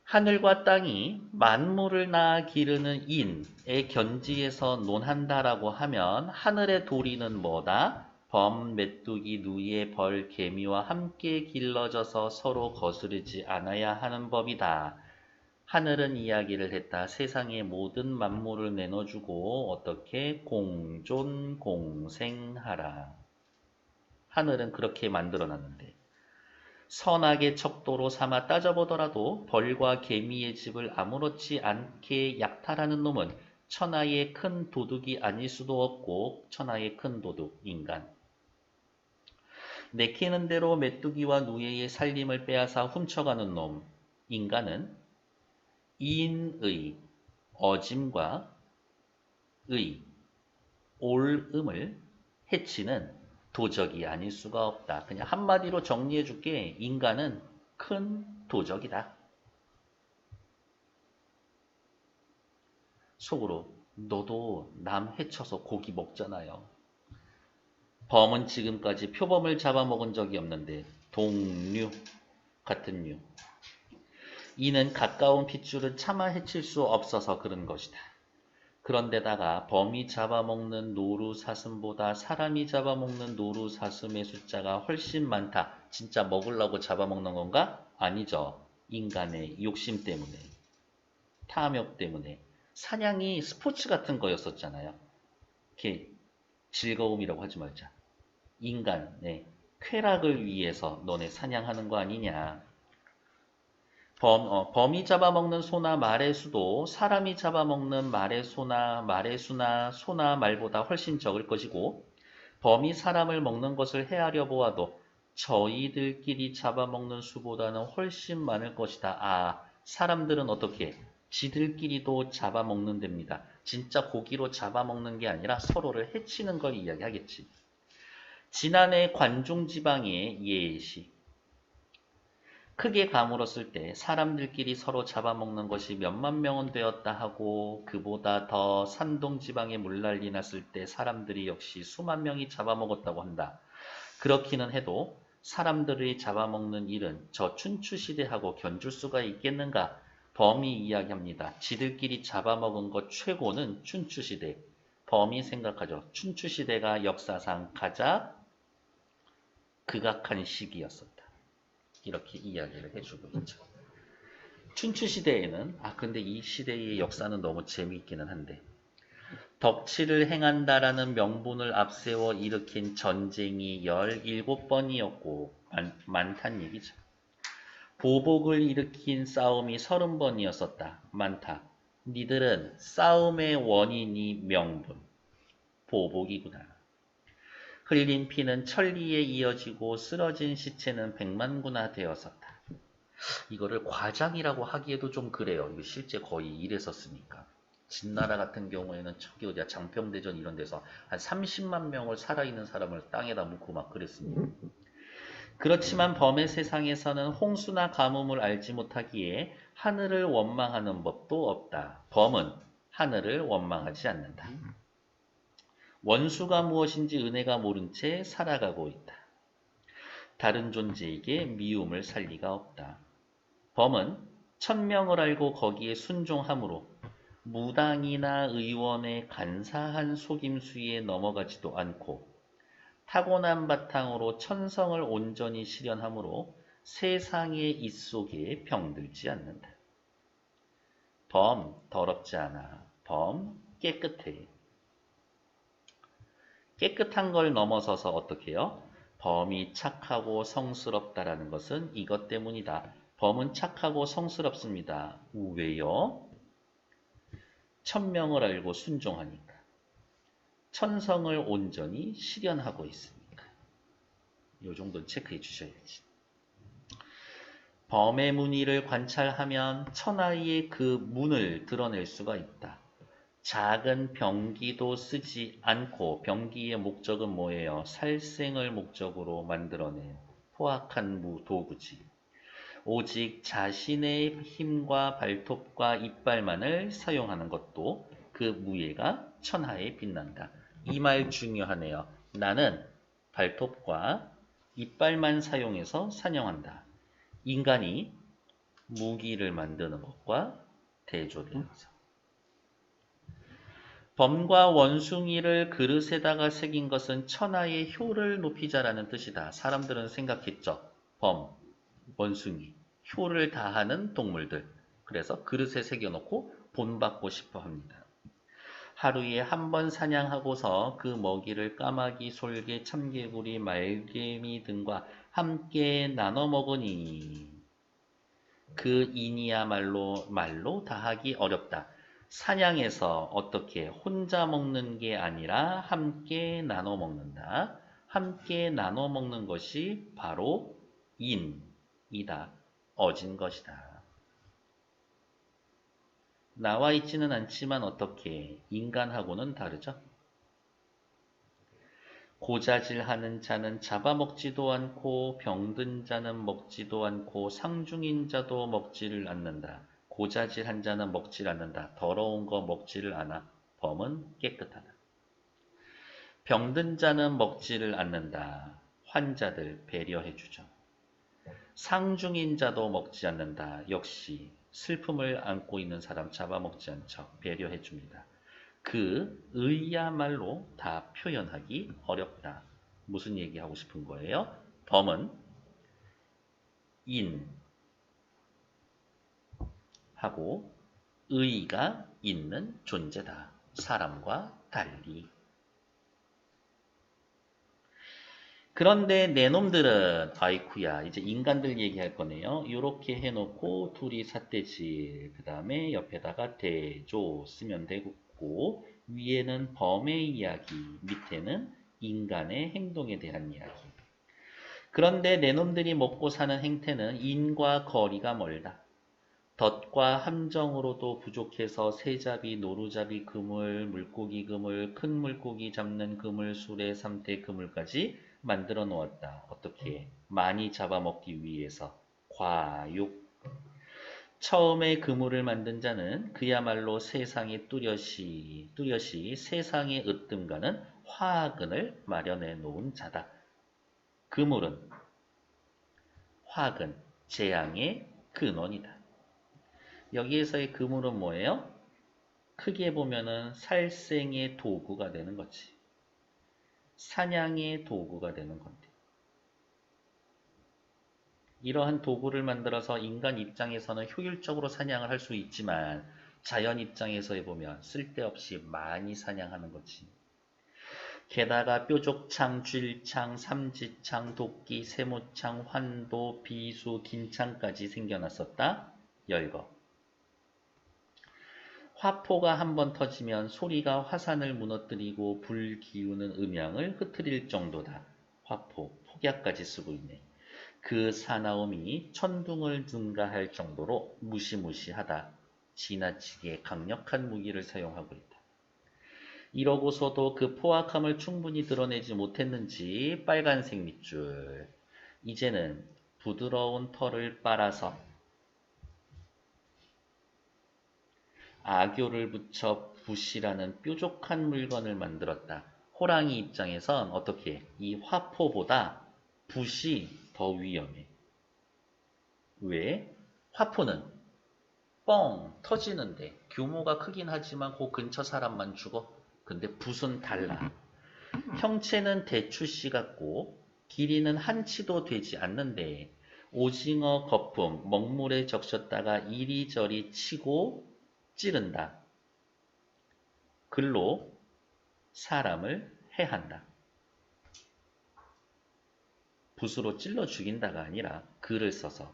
하늘과 땅이 만물을 낳아 기르는 인의 견지에서 논한다라고 하면 하늘의 도리는 뭐다? 범, 메뚜기, 누이의 벌, 개미와 함께 길러져서 서로 거스르지 않아야 하는 법이다. 하늘은 이야기를 했다. 세상의 모든 만물을 내놔주고 어떻게 공존, 공생하라. 하늘은 그렇게 만들어놨는데 선악의 척도로 삼아 따져보더라도 벌과 개미의 집을 아무렇지 않게 약탈하는 놈은 천하의 큰 도둑이 아닐 수도 없고 천하의 큰 도둑, 인간. 내키는 대로 메뚜기와 누에의 살림을 빼앗아 훔쳐가는 놈, 인간은 인의, 어짐과 올음을 해치는 도적이 아닐 수가 없다. 그냥 한마디로 정리해 줄게. 인간은 큰 도적이다. 속으로 너도 남 해쳐서 고기 먹잖아요. 범은 지금까지 표범을 잡아먹은 적이 없는데 동류 같은 류. 이는 가까운 핏줄을 차마 해칠 수 없어서 그런 것이다. 그런데다가 범이 잡아먹는 노루사슴보다 사람이 잡아먹는 노루사슴의 숫자가 훨씬 많다. 진짜 먹으려고 잡아먹는 건가? 아니죠. 인간의 욕심 때문에, 탐욕 때문에. 사냥이 스포츠 같은 거였었잖아요. 이렇게 즐거움이라고 하지 말자. 인간의 쾌락을 위해서 너네 사냥하는 거 아니냐. 범이 잡아먹는 소나 말의 수도 사람이 잡아먹는 말의 소나 말보다 훨씬 적을 것이고 범이 사람을 먹는 것을 헤아려 보아도 저희들끼리 잡아먹는 수보다는 훨씬 많을 것이다. 아, 사람들은 어떻게? 지들끼리도 잡아먹는답니다. 진짜 고기로 잡아먹는 게 아니라 서로를 해치는 걸 이야기하겠지. 지난해 관중지방의 예시. 크게 가물었을 때 사람들끼리 서로 잡아먹는 것이 몇만 명은 되었다 하고 그보다 더 산동지방에 물난리 났을 때 사람들이 역시 수만 명이 잡아먹었다고 한다. 그렇기는 해도 사람들이 잡아먹는 일은 저 춘추시대하고 견줄 수가 있겠는가? 범이 이야기합니다. 지들끼리 잡아먹은 것 최고는 춘추시대. 범이 생각하죠. 춘추시대가 역사상 가장 극악한 시기였었다. 이렇게 이야기를 해주고 있죠. 춘추시대에는 근데 이 시대의 역사는 너무 재미있기는 한데 덕치를 행한다라는 명분을 앞세워 일으킨 전쟁이 17번이었고 많단 얘기죠. 보복을 일으킨 싸움이 30번이었었다. 많다. 니들은 싸움의 원인이 명분, 보복이구나. 흘린 피는 천리에 이어지고 쓰러진 시체는 백만구나 되었었다. 이거를 과장이라고 하기에도 좀 그래요. 이거 실제 거의 이랬었으니까. 진나라 같은 경우에는 저기 어디야 장평대전 이런 데서 한 30만 명을 살아있는 사람을 땅에다 묻고 막 그랬습니다. 그렇지만 범의 세상에서는 홍수나 가뭄을 알지 못하기에 하늘을 원망하는 법도 없다. 범은 하늘을 원망하지 않는다. 원수가 무엇인지 은혜가 모른 채 살아가고 있다. 다른 존재에게 미움을 살 리가 없다. 범은 천명을 알고 거기에 순종함으로 무당이나 의원의 간사한 속임수에 넘어가지도 않고 타고난 바탕으로 천성을 온전히 실현함으로 세상의 입속에 병들지 않는다. 범 더럽지 않아. 범 깨끗해. 깨끗한 걸 넘어서서 어떻게 해요? 범이 착하고 성스럽다라는 것은 이것 때문이다. 범은 착하고 성스럽습니다. 왜요? 천명을 알고 순종하니까. 천성을 온전히 실현하고 있으니까. 이 정도는 체크해 주셔야지. 범의 무늬를 관찰하면 천하의 그 문을 드러낼 수가 있다. 작은 병기도 쓰지 않고 병기의 목적은 뭐예요? 살생을 목적으로 만들어낸 포악한 도구지. 오직 자신의 힘과 발톱과 이빨만을 사용하는 것도 그 무예가 천하에 빛난다. 이 말 중요하네요. 나는 발톱과 이빨만 사용해서 사냥한다. 인간이 무기를 만드는 것과 대조되면서. 범과 원숭이를 그릇에다가 새긴 것은 천하의 효를 높이자라는 뜻이다. 사람들은 생각했죠. 범, 원숭이, 효를 다하는 동물들. 그래서 그릇에 새겨놓고 본받고 싶어 합니다. 하루에 한 번 사냥하고서 그 먹이를 까마귀, 솔개, 참개구리, 말개미 등과 함께 나눠 먹으니 그 인이야말로 말로 다하기 어렵다. 사냥해서 어떻게 혼자 먹는 게 아니라 함께 나눠 먹는다. 함께 나눠 먹는 것이 바로 인이다. 어진 것이다. 나와 있지는 않지만 어떻게 인간하고는 다르죠. 고자질하는 자는 잡아먹지도 않고 병든 자는 먹지도 않고 상중인 자도 먹지를 않는다. 고자질한 자는 먹지를 않는다. 더러운 거 먹지를 않아. 범은 깨끗하다. 병든 자는 먹지를 않는다. 환자들 배려해주죠. 상중인 자도 먹지 않는다. 역시 슬픔을 안고 있는 사람 잡아먹지 않죠. 배려해줍니다. 그 의야말로 다 표현하기 어렵다. 무슨 얘기하고 싶은 거예요? 범은 인하고 의가 있는 존재다. 사람과 달리. 그런데 내 놈들은 아이쿠야 이제 인간들 얘기할 거네요. 이렇게 해놓고 둘이 삿대질 그 다음에 옆에다가 대조 쓰면 되고 위에는 범의 이야기 밑에는 인간의 행동에 대한 이야기. 그런데 내 놈들이 먹고 사는 행태는 인과 거리가 멀다. 덫과 함정으로도 부족해서 새잡이, 노루잡이 그물, 물고기 그물, 큰 물고기 잡는 그물, 수레, 삼태 그물까지 만들어 놓았다. 어떻게? 많이 잡아먹기 위해서. 과욕. 처음에 그물을 만든 자는 그야말로 세상에 뚜렷이 세상의 으뜸가는 화근을 마련해 놓은 자다. 그물은 화근, 재앙의 근원이다. 여기에서의 그물은 뭐예요? 크게 보면은 살생의 도구가 되는 거지. 사냥의 도구가 되는 건데. 이러한 도구를 만들어서 인간 입장에서는 효율적으로 사냥을 할 수 있지만 자연 입장에서 해보면 쓸데없이 많이 사냥하는 거지. 게다가 뾰족창, 쥘창, 삼지창, 도끼, 세모창, 환도, 비수, 긴창까지 생겨났었다. 열거. 화포가 한번 터지면 소리가 화산을 무너뜨리고 불 기우는 음향을 흩트릴 정도다. 화포, 폭약까지 쓰고 있네. 그 사나움이 천둥을 능가할 정도로 무시무시하다. 지나치게 강력한 무기를 사용하고 있다. 이러고서도 그 포악함을 충분히 드러내지 못했는지 빨간색 밑줄. 이제는 부드러운 털을 빨아서 악교를 붙여 붓이라는 뾰족한 물건을 만들었다. 호랑이 입장에선 어떻게? 이 화포보다 붓이 더 위험해. 왜? 화포는 뻥 터지는데 규모가 크긴 하지만 그 근처 사람만 죽어. 근데 붓은 달라. 형체는 대추씨 같고 길이는 한 치도 되지 않는데 오징어 거품 먹물에 적셨다가 이리저리 치고 찌른다. 글로 사람을 해한다. 붓으로 찔러 죽인다가 아니라 글을 써서.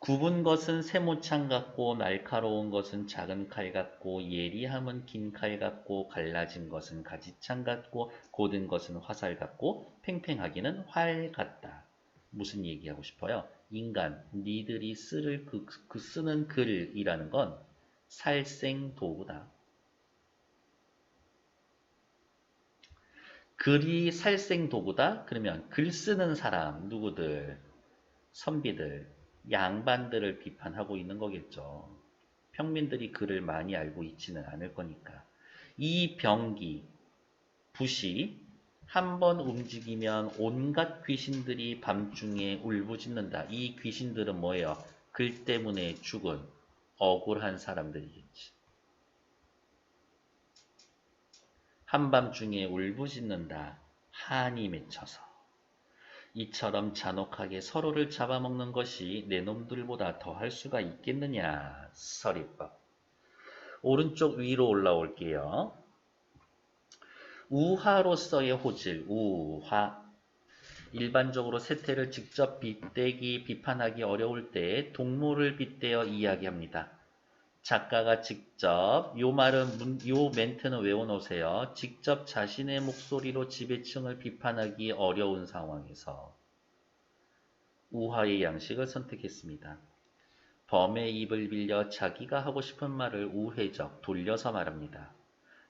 굽은 것은 세모창 같고 날카로운 것은 작은 칼 같고 예리함은 긴 칼 같고 갈라진 것은 가지창 같고 곧은 것은 화살 같고 팽팽하기는 활 같다. 무슨 얘기하고 싶어요? 인간, 니들이 쓰는 글이라는 건 살생 도구다. 글이 살생 도구다? 그러면 글 쓰는 사람, 누구들? 선비들, 양반들을 비판하고 있는 거겠죠. 평민들이 글을 많이 알고 있지는 않을 거니까. 이 병기, 붓이 한번 움직이면 온갖 귀신들이 밤중에 울부짖는다. 이 귀신들은 뭐예요? 글 때문에 죽은 억울한 사람들이겠지. 한밤중에 울부짖는다. 한이 맺혀서. 이처럼 잔혹하게 서로를 잡아먹는 것이 내 놈들보다 더 할 수가 있겠느냐. 서리법. 오른쪽 위로 올라올게요. 우화로서의 호질, 우화. 일반적으로 세태를 직접 빗대기, 비판하기 어려울 때 동물을 빗대어 이야기합니다. 작가가 직접 요 멘트는 외워놓으세요. 직접 자신의 목소리로 지배층을 비판하기 어려운 상황에서 우화의 양식을 선택했습니다. 범의 입을 빌려 자기가 하고 싶은 말을 우회적 돌려서 말합니다.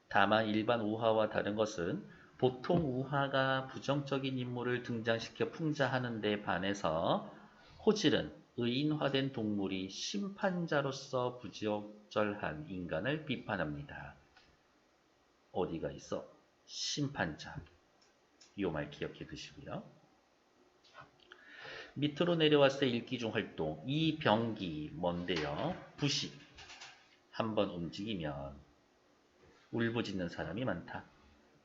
다만 일반 우화와 다른 것은 보통 우화가 부정적인 인물을 등장시켜 풍자하는 데 반해서 호질은 의인화된 동물이 심판자로서 부적절한 인간을 비판합니다. 어디가 있어? 심판자. 이 말 기억해 두시고요. 밑으로 내려왔을 때 읽기 중 활동. 이 병기 뭔데요? 붓이 한번 움직이면 울부짖는 사람이 많다.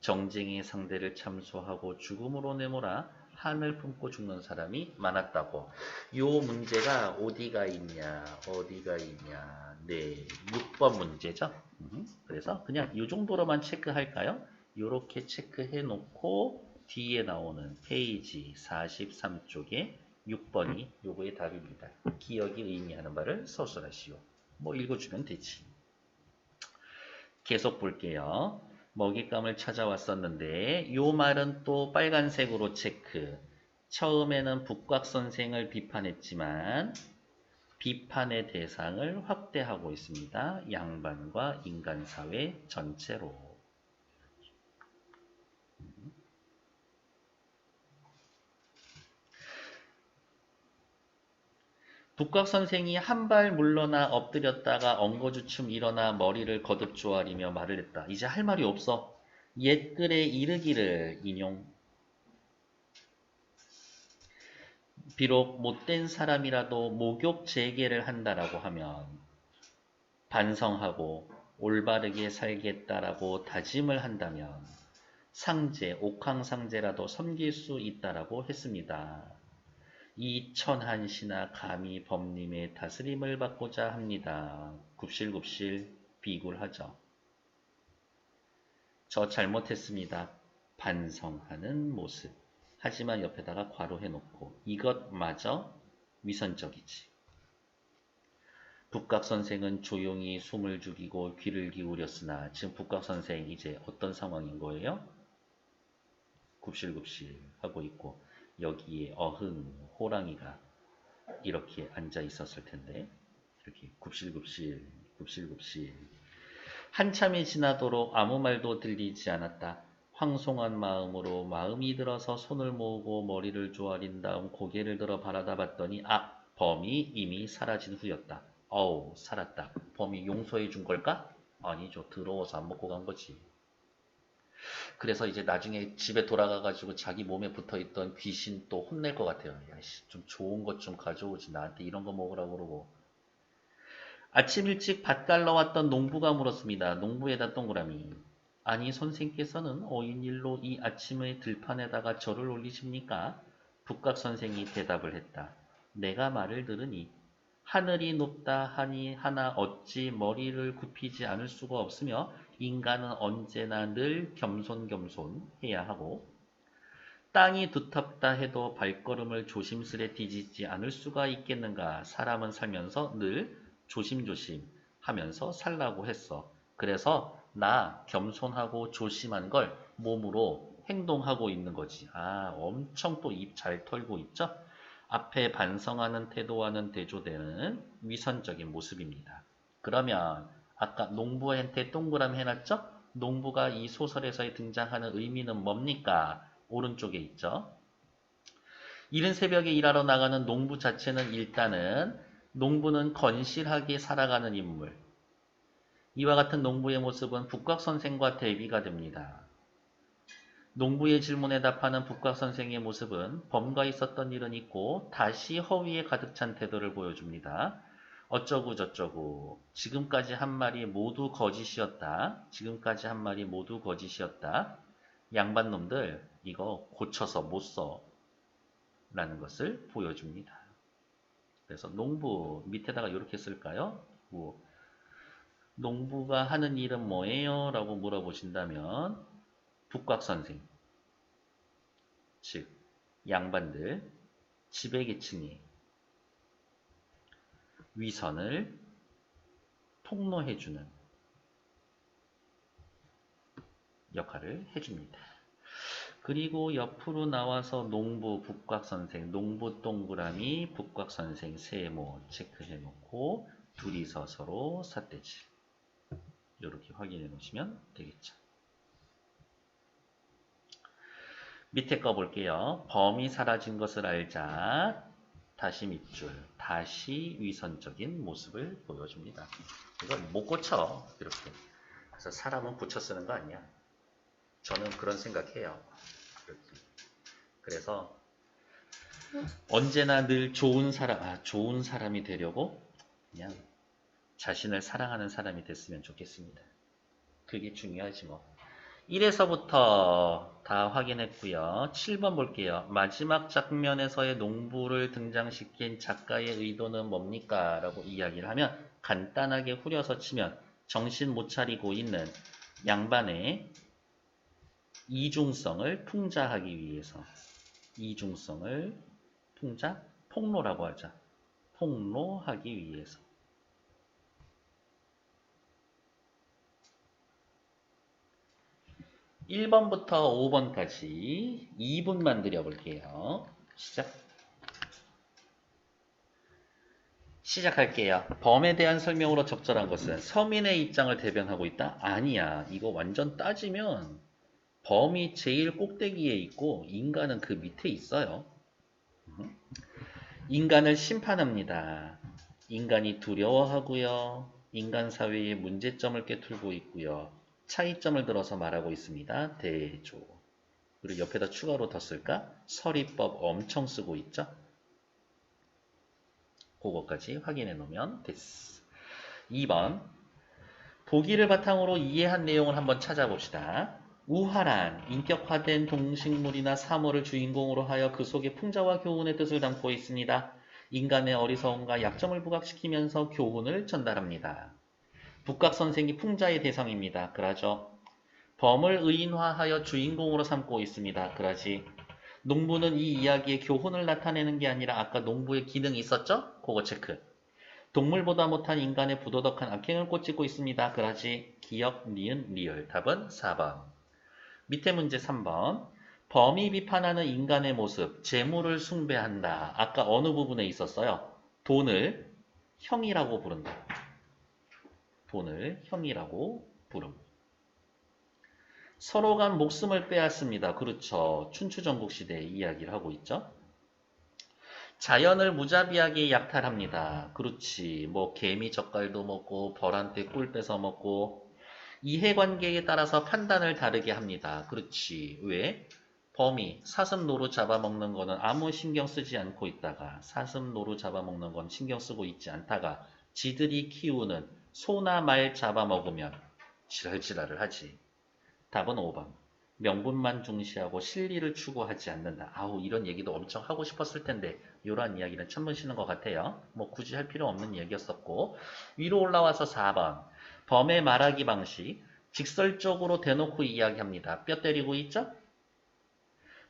정쟁의 상대를 참소하고 죽음으로 내몰아 한을 품고 죽는 사람이 많았다고. 요 문제가 어디가 있냐? 네, 6번 문제죠. 그래서 그냥 이 정도로만 체크할까요? 요렇게 체크해 놓고 뒤에 나오는 페이지 43쪽에 6번이 요거의 답입니다. 기억이 의미하는 바를 서술하시오. 뭐 읽어주면 되지. 계속 볼게요. 먹잇감을 찾아왔었는데 요 말은 또 빨간색으로 체크. 처음에는 북곽 선생을 비판했지만 비판의 대상을 확대하고 있습니다. 양반과 인간사회 전체로. 북곽 선생이 한 발 물러나 엎드렸다가 엉거주춤 일어나 머리를 거듭 조아리며 말을 했다. 이제 할 말이 없어. 옛글에 이르기를 인용. 비록 못된 사람이라도 목욕 재개를 한다라고 하면 반성하고 올바르게 살겠다라고 다짐을 한다면 상제, 옥황상제라도 섬길 수 있다라고 했습니다. 이 천한시나 감히 법님의 다스림을 받고자 합니다. 굽실굽실 비굴하죠. 저 잘못했습니다. 반성하는 모습. 하지만 옆에다가 괄호해놓고 이것마저 위선적이지. 북각 선생은 조용히 숨을 죽이고 귀를 기울였으나 지금 북각 선생 이제 어떤 상황인 거예요? 굽실굽실 하고 있고 여기에 어흥 호랑이가 이렇게 앉아 있었을 텐데 이렇게 굽실굽실 굽실굽실 한참이 지나도록 아무 말도 들리지 않았다. 황송한 마음으로 마음이 들어서 손을 모으고 머리를 조아린 다음 고개를 들어 바라다 봤더니 범이 이미 사라진 후였다. 어우 살았다. 범이 용서해 준 걸까? 아니죠. 더러워서 안 먹고 간 거지. 그래서 이제 나중에 집에 돌아가가지고 자기 몸에 붙어있던 귀신 또 혼낼 것 같아요. 야씨 좀 좋은 것 좀 가져오지. 나한테 이런 거 먹으라고 그러고. 아침 일찍 밭 갈러 왔던 농부가 물었습니다. 농부에다 동그라미. 아니 선생께서는 어인일로 이 아침의 들판에다가 절을 올리십니까? 북각 선생이 대답을 했다. 내가 말을 들으니 하늘이 높다 하니 하나 어찌 머리를 굽히지 않을 수가 없으며 인간은 언제나 늘 겸손해야 하고 땅이 두텁다 해도 발걸음을 조심스레 뒤집지 않을 수가 있겠는가. 사람은 살면서 늘 조심조심 하면서 살라고 했어. 그래서 나 겸손하고 조심한 걸 몸으로 행동하고 있는 거지. 엄청 또 입 잘 털고 있죠? 앞에 반성하는 태도와는 대조되는 위선적인 모습입니다. 그러면 아까 농부한테 동그라미 해놨죠? 농부가 이 소설에서 등장하는 의미는 뭡니까? 오른쪽에 있죠. 이른 새벽에 일하러 나가는 농부 자체는 일단은 농부는 건실하게 살아가는 인물. 이와 같은 농부의 모습은 북각 선생과 대비가 됩니다. 농부의 질문에 답하는 북각 선생의 모습은 범과 있었던 일은 있고 다시 허위에 가득 찬 태도를 보여줍니다. 어쩌고 저쩌고 지금까지 한 말이 모두 거짓이었다. 지금까지 한 말이 모두 거짓이었다. 양반놈들 이거 고쳐서 못 써 라는 것을 보여줍니다. 그래서 농부 밑에다가 이렇게 쓸까요? 농부가 하는 일은 뭐예요? 라고 물어보신다면 북각 선생, 즉 양반들, 지배계층이 위선을 폭로해주는 역할을 해줍니다. 그리고 옆으로 나와서 농부 북각 선생, 농부 동그라미, 북각 선생 세모 체크해 놓고 둘이서 서로 삿대질. 이렇게 확인해 놓으시면 되겠죠. 밑에 거 볼게요. 범이 사라진 것을 알자. 다시 밑줄. 다시 위선적인 모습을 보여줍니다. 이걸 못 고쳐. 이렇게. 그래서 사람은 고쳐 쓰는 거 아니야. 저는 그런 생각해요. 그래서 언제나 늘 좋은 사람이 되려고 그냥 자신을 사랑하는 사람이 됐으면 좋겠습니다. 그게 중요하지 뭐. 1에서부터 다 확인했고요. 7번 볼게요. 마지막 장면에서의 농부를 등장시킨 작가의 의도는 뭡니까? 라고 이야기를 하면 간단하게 후려서 치면 정신 못 차리고 있는 양반의 이중성을 풍자하기 위해서. 이중성을 폭로라고 하자. 폭로하기 위해서. 1번부터 5번까지 2분만 드려볼게요. 시작할게요. 범에 대한 설명으로 적절한 것은 서민의 입장을 대변하고 있다? 아니야. 이거 완전 따지면 범이 제일 꼭대기에 있고 인간은 그 밑에 있어요. 인간을 심판합니다. 인간이 두려워하고요. 인간 사회의 문제점을 꿰뚫고 있고요. 차이점을 들어서 말하고 있습니다. 대조. 그리고 옆에다 추가로 더 쓸까? 서리법 엄청 쓰고 있죠? 그거까지 확인해 놓으면 됐어. 2번. 보기를 바탕으로 이해한 내용을 한번 찾아봅시다. 우활한, 인격화된 동식물이나 사물을 주인공으로 하여 그 속에 풍자와 교훈의 뜻을 담고 있습니다. 인간의 어리석음과 약점을 부각시키면서 교훈을 전달합니다. 북각선생이 풍자의 대상입니다. 그러죠. 범을 의인화하여 주인공으로 삼고 있습니다. 그러지. 농부는 이 이야기의 교훈을 나타내는 게 아니라 아까 농부의 기능이 있었죠? 그거 체크. 동물보다 못한 인간의 부도덕한 악행을 꽂히고 있습니다. 그러지. 기역, 니은, 리을. 답은 4번. 밑에 문제 3번. 범이 비판하는 인간의 모습, 재물을 숭배한다. 아까 어느 부분에 있었어요? 돈을 형이라고 부른다. 돈을 형이라고 부름. 서로 간 목숨을 빼앗습니다. 그렇죠. 춘추전국시대의 이야기를 하고 있죠. 자연을 무자비하게 약탈합니다. 그렇지. 뭐 개미 젓갈도 먹고 벌한테 꿀 뺏어 먹고 이해관계에 따라서 판단을 다르게 합니다. 그렇지. 왜? 범이 사슴노루 잡아먹는 거는 아무 신경 쓰지 않고 있다가 사슴노루 잡아먹는 건 신경 쓰고 있지 않다가 지들이 키우는 소나 말 잡아먹으면 지랄지랄을 하지. 답은 5번. 명분만 중시하고 실리를 추구하지 않는다. 아우, 이런 얘기도 엄청 하고 싶었을 텐데 이러한 이야기는 천문 쉬는 것 같아요. 뭐 굳이 할 필요 없는 얘기였었고. 위로 올라와서 4번. 범의 말하기 방식. 직설적으로 대놓고 이야기합니다. 뼈 때리고 있죠?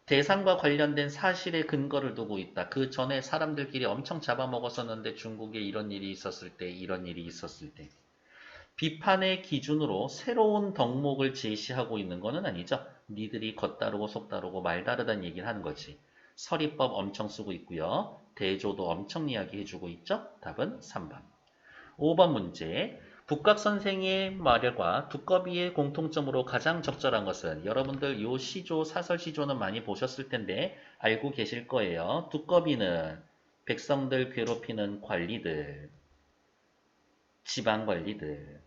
대상과 관련된 사실의 근거를 두고 있다. 그 전에 사람들끼리 엄청 잡아먹었었는데 중국에 이런 일이 있었을 때, 이런 일이 있었을 때. 비판의 기준으로 새로운 덕목을 제시하고 있는 것은 아니죠. 니들이 겉다르고 속다르고 말다르다는 얘기를 하는 거지. 서리법 엄청 쓰고 있고요. 대조도 엄청 이야기해주고 있죠. 답은 3번. 5번 문제. 북각선생의 말과 두꺼비의 공통점으로 가장 적절한 것은 여러분들 요 시조, 사설시조는 많이 보셨을 텐데 알고 계실 거예요. 두꺼비는 백성들 괴롭히는 관리들, 지방관리들,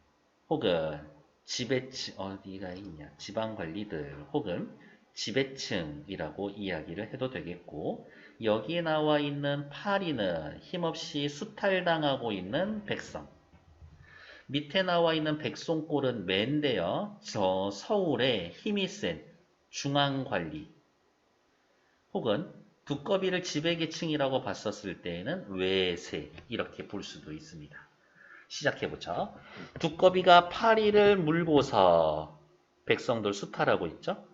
혹은 지배층, 어디가 있냐, 지방관리들 혹은 지배층이라고 이야기를 해도 되겠고, 여기에 나와 있는 파리는 힘없이 수탈당하고 있는 백성. 밑에 나와 있는 백송골은 매인데요. 저 서울의 힘이 센 중앙관리 혹은 두꺼비를 지배계층이라고 봤었을 때에는 외세 이렇게 볼 수도 있습니다. 시작해보죠. 두꺼비가 파리를 물고서 백성들 수탈하고 있죠.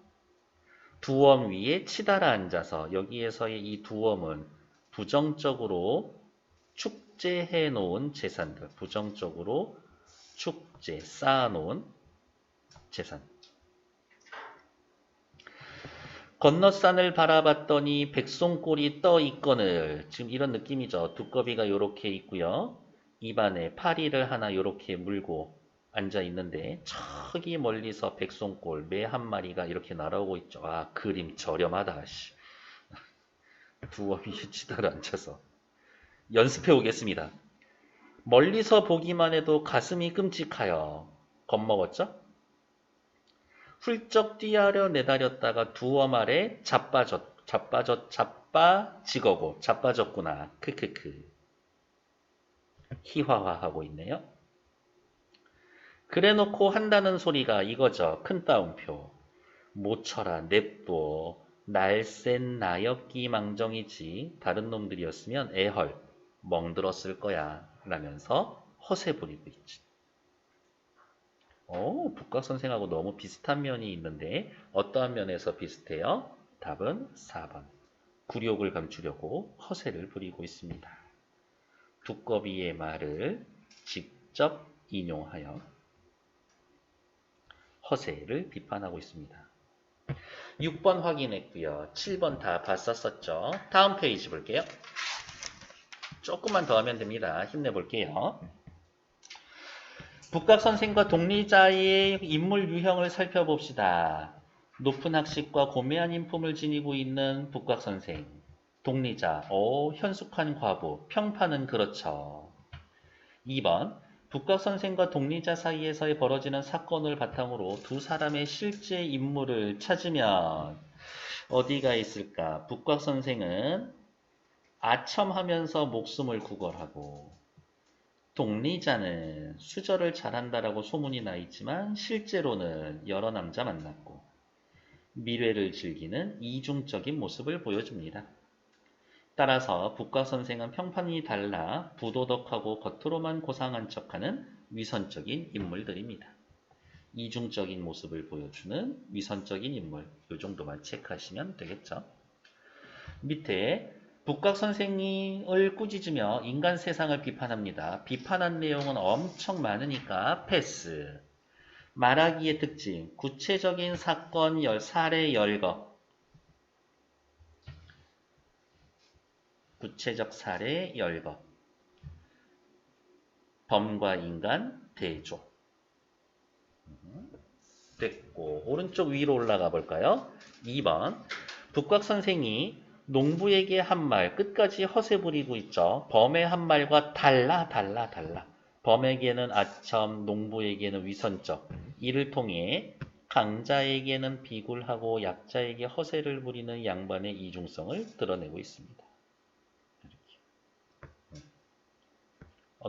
두엄 위에 치달아 앉아서 여기에서의 이 두엄은 부정적으로 축제해 놓은 재산들, 부정적으로 축제, 쌓아놓은 재산. 건너산을 바라봤더니 백송골이 떠 있거늘. 지금 이런 느낌이죠. 두꺼비가 이렇게 있고요. 입안에 파리를 하나 이렇게 물고 앉아 있는데 저기 멀리서 백송골 매 한 마리가 이렇게 날아오고 있죠. 아, 그림 저렴하다. 두엄이 치다를 앉아서 연습해 오겠습니다. 멀리서 보기만 해도 가슴이 끔찍하여. 겁먹었죠? 훌쩍 뛰어려 내다렸다가 두엄 아래 자빠지거고 자빠졌구나. 크크크. 희화화하고 있네요. 그래놓고 한다는 소리가 이거죠. 큰 따옴표. 모쳐라 냅둬. 날쌘 나엽기 망정이지. 다른 놈들이었으면 애헐 멍들었을 거야. 라면서 허세 부리고 있지. 북각선생하고 너무 비슷한 면이 있는데 어떠한 면에서 비슷해요? 답은 4번. 굴욕을 감추려고 허세를 부리고 있습니다. 두꺼비의 말을 직접 인용하여 허세를 비판하고 있습니다. 6번 확인했고요. 7번 다 봤었죠. 다음 페이지 볼게요. 조금만 더 하면 됩니다. 힘내볼게요. 북각선생과 동리자의 인물 유형을 살펴봅시다. 높은 학식과 고매한 인품을 지니고 있는 북각선생. 동리자, 현숙한 과부, 평판은 그렇죠. 2번, 북각선생과 동리자 사이에서 벌어지는 사건을 바탕으로 두 사람의 실제 인물을 찾으면 어디가 있을까? 북각선생은 아첨하면서 목숨을 구걸하고 동리자는 수절을 잘한다라고 소문이 나 있지만 실제로는 여러 남자 만났고 미래를 즐기는 이중적인 모습을 보여줍니다. 따라서 북각선생은 평판이 달라 부도덕하고 겉으로만 고상한 척하는 위선적인 인물들입니다. 이중적인 모습을 보여주는 위선적인 인물, 이 정도만 체크하시면 되겠죠. 밑에 북각선생을 꾸짖으며 인간 세상을 비판합니다. 비판한 내용은 엄청 많으니까 패스. 말하기의 특징, 구체적인 사건 사례 열거. 구체적 사례 열거. 범과 인간 대조. 됐고 오른쪽 위로 올라가 볼까요? 2번 북각선생이 농부에게 한 말 끝까지 허세 부리고 있죠. 범의 한 말과 달라. 범에게는 아첨, 농부에게는 위선적. 이를 통해 강자에게는 비굴하고 약자에게 허세를 부리는 양반의 이중성을 드러내고 있습니다.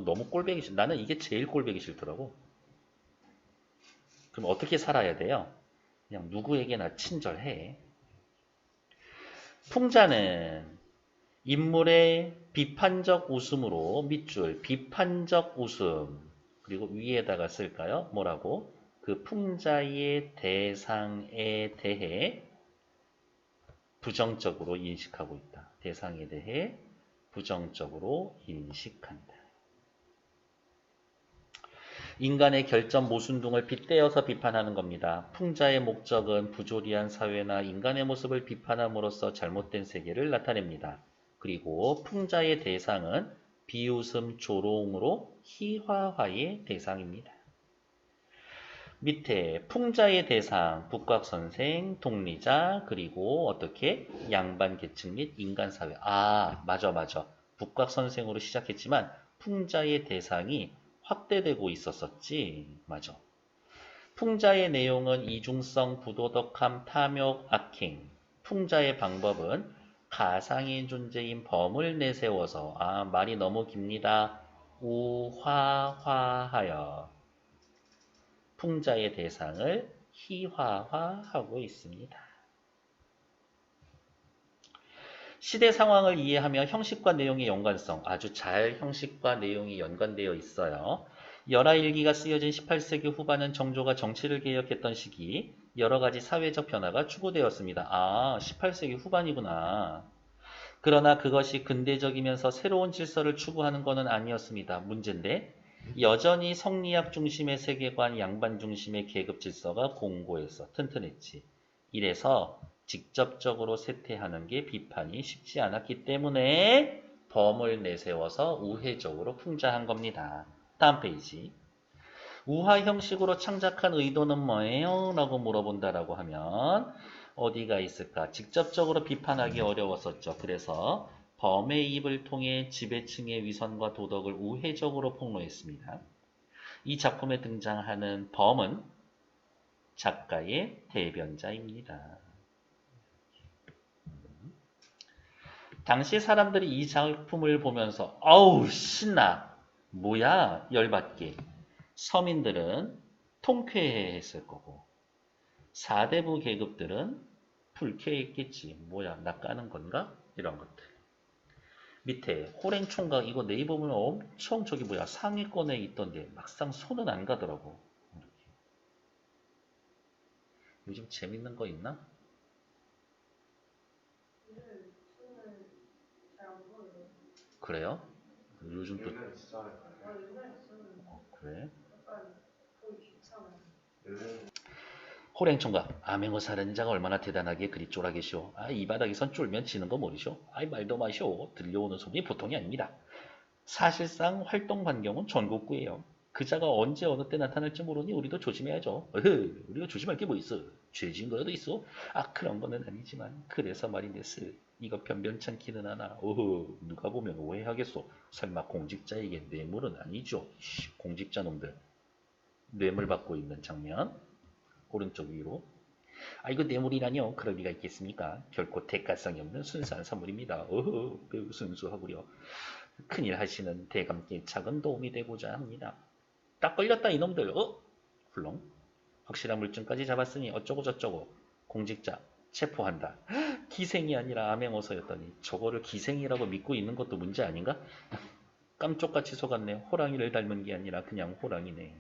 너무 꼴보기 싫. 나는 이게 제일 꼴보기 싫더라고. 그럼 어떻게 살아야 돼요? 그냥 누구에게나 친절해. 풍자는 인물의 비판적 웃음으로 밑줄 비판적 웃음 그리고 위에다가 쓸까요? 뭐라고? 그 풍자의 대상에 대해 부정적으로 인식하고 있다. 대상에 대해 부정적으로 인식한다. 인간의 결점 모순둥을 빗대어서 비판하는 겁니다. 풍자의 목적은 부조리한 사회나 인간의 모습을 비판함으로써 잘못된 세계를 나타냅니다. 그리고 풍자의 대상은 비웃음 조롱으로 희화화의 대상입니다. 밑에 풍자의 대상, 북각선생, 동리자, 그리고 어떻게 양반 계층 및 인간사회. 맞아. 북각선생으로 시작했지만 풍자의 대상이 확대되고 있었었지. 맞아. 풍자의 내용은 이중성, 부도덕함, 탐욕, 악행. 풍자의 방법은 가상의 존재인 범을 내세워서 말이 너무 깁니다. 우화화하여 풍자의 대상을 희화화하고 있습니다. 시대 상황을 이해하며 형식과 내용의 연관성, 아주 잘 형식과 내용이 연관되어 있어요. 열하일기가 쓰여진 18세기 후반은 정조가 정치를 개혁했던 시기, 여러 가지 사회적 변화가 추구되었습니다. 18세기 후반이구나. 그러나 그것이 근대적이면서 새로운 질서를 추구하는 것은 아니었습니다. 문제인데 여전히 성리학 중심의 세계관, 양반 중심의 계급 질서가 공고해서 튼튼했지. 이래서 직접적으로 쇠퇴하는 게 비판이 쉽지 않았기 때문에 범을 내세워서 우회적으로 풍자한 겁니다. 다음 페이지. 우화 형식으로 창작한 의도는 뭐예요? 라고 물어본다라고 하면 어디가 있을까? 직접적으로 비판하기 어려웠었죠. 그래서 범의 입을 통해 지배층의 위선과 도덕을 우회적으로 폭로했습니다. 이 작품에 등장하는 범은 작가의 대변자입니다. 당시 사람들이 이 작품을 보면서 어우 신나 뭐야 열받게 서민들은 통쾌해했을 거고 사대부 계급들은 불쾌했겠지. 뭐야 나 까는 건가? 이런 것들. 밑에 호랭총각 이거 네이버 보면 엄청 저기 뭐야 상위권에 있던데 막상 손은 안 가더라고. 요즘 재밌는 거 있나? 그래요? 요즘 또 옛날에 진짜 잘했어요. 그래? 요즘 호랭총각 암행어 살인자가 얼마나 대단하게 그리 쫄아계시오. 이 바닥에선 쫄면 지는 거 모르쇼. 말도 마시오. 들려오는 소문이 보통이 아닙니다. 사실상 활동 반경은 전국구예요. 그자가 언제 어느 때 나타날지 모르니 우리도 조심해야죠. 우리가 조심할 게 뭐 있어. 죄진 거라도 있어. 그런 거는 아니지만 그래서 말인데스. 이거 변변찮기는 하나. 누가 보면 오해하겠소. 설마 공직자에게 뇌물은 아니죠. 공직자 놈들. 뇌물 받고 있는 장면. 오른쪽 위로. 이거 뇌물이라뇨. 그럴 리가 있겠습니까? 결코 대가성이 없는 순수한 선물입니다. 매우 순수하구려. 큰일 하시는 대감께 작은 도움이 되고자 합니다. 딱 걸렸다 이놈들. 훌렁. 확실한 물증까지 잡았으니 어쩌고 저쩌고. 공직자 체포한다. 기생이 아니라 암행어서였더니 저거를 기생이라고 믿고 있는 것도 문제 아닌가? 깜쪽같이 속았네. 호랑이를 닮은 게 아니라 그냥 호랑이네.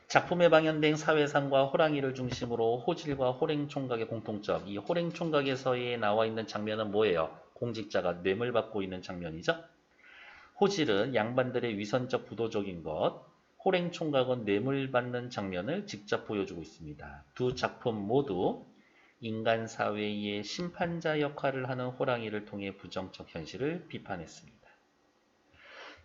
작품에 방연된 사회상과 호랑이를 중심으로 호질과 호랭총각의 공통점. 이 호랭총각에서의 나와 있는 장면은 뭐예요? 공직자가 뇌물 받고 있는 장면이죠. 호질은 양반들의 위선적 부도적인 것, 호랭총각은 뇌물 받는 장면을 직접 보여주고 있습니다. 두 작품 모두 인간 사회의 심판자 역할을 하는 호랑이를 통해 부정적 현실을 비판했습니다.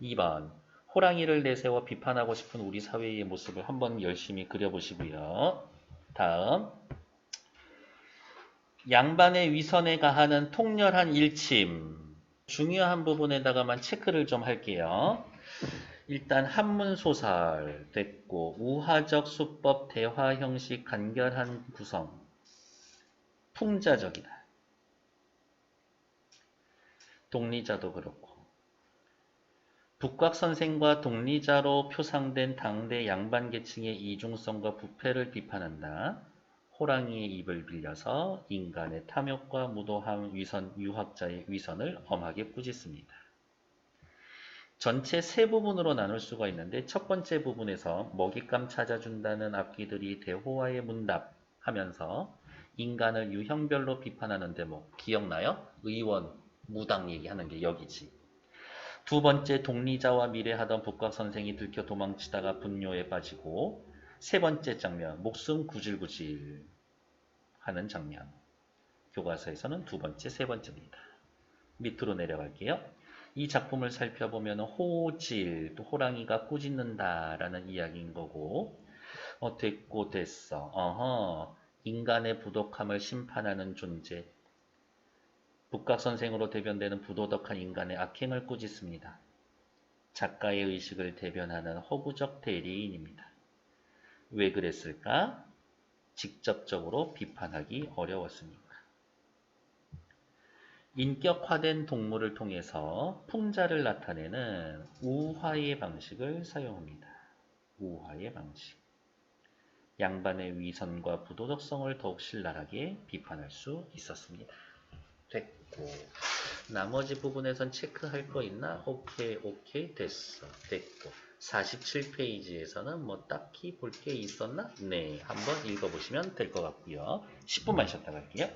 2번 호랑이를 내세워 비판하고 싶은 우리 사회의 모습을 한번 열심히 그려보시고요. 다음 양반의 위선에 가하는 통렬한 일침. 중요한 부분에다가만 체크를 좀 할게요. 일단 한문소설 됐고 우화적 수법, 대화 형식, 간결한 구성. 풍자적이다. 독리자도 그렇고. 북곽선생과 독리자로 표상된 당대 양반계층의 이중성과 부패를 비판한다. 호랑이의 입을 빌려서 인간의 탐욕과 무도한 위선, 유학자의 위선을 엄하게 꾸짖습니다. 전체 세 부분으로 나눌 수가 있는데 첫 번째 부분에서 먹잇감 찾아준다는 악기들이 대호와의 문답 하면서 인간을 유형별로 비판하는 대목 기억나요? 의원, 무당 얘기하는 게 여기지. 두 번째 독리자와 미래하던 북곽선생이 들켜 도망치다가 분뇨에 빠지고 세 번째 장면 목숨 구질구질 하는 장면. 교과서에서는 두 번째, 세 번째입니다. 밑으로 내려갈게요. 이 작품을 살펴보면 호질, 또 호랑이가 꾸짖는다라는 이야기인 거고 됐고 됐어. 인간의 부독함을 심판하는 존재. 북각선생으로 대변되는 부도덕한 인간의 악행을 꾸짖습니다. 작가의 의식을 대변하는 허구적 대리인입니다. 왜 그랬을까? 직접적으로 비판하기 어려웠으니까. 인격화된 동물을 통해서 풍자를 나타내는 우화의 방식을 사용합니다. 우화의 방식. 양반의 위선과 부도덕성을 더욱 신랄하게 비판할 수 있었습니다. 됐고 나머지 부분에선 체크할 거 있나? 오케이 됐어. 됐고 47페이지에서는 뭐 딱히 볼 게 있었나? 네, 한번 읽어보시면 될 것 같고요. 10분만 쉬었다 갈게요.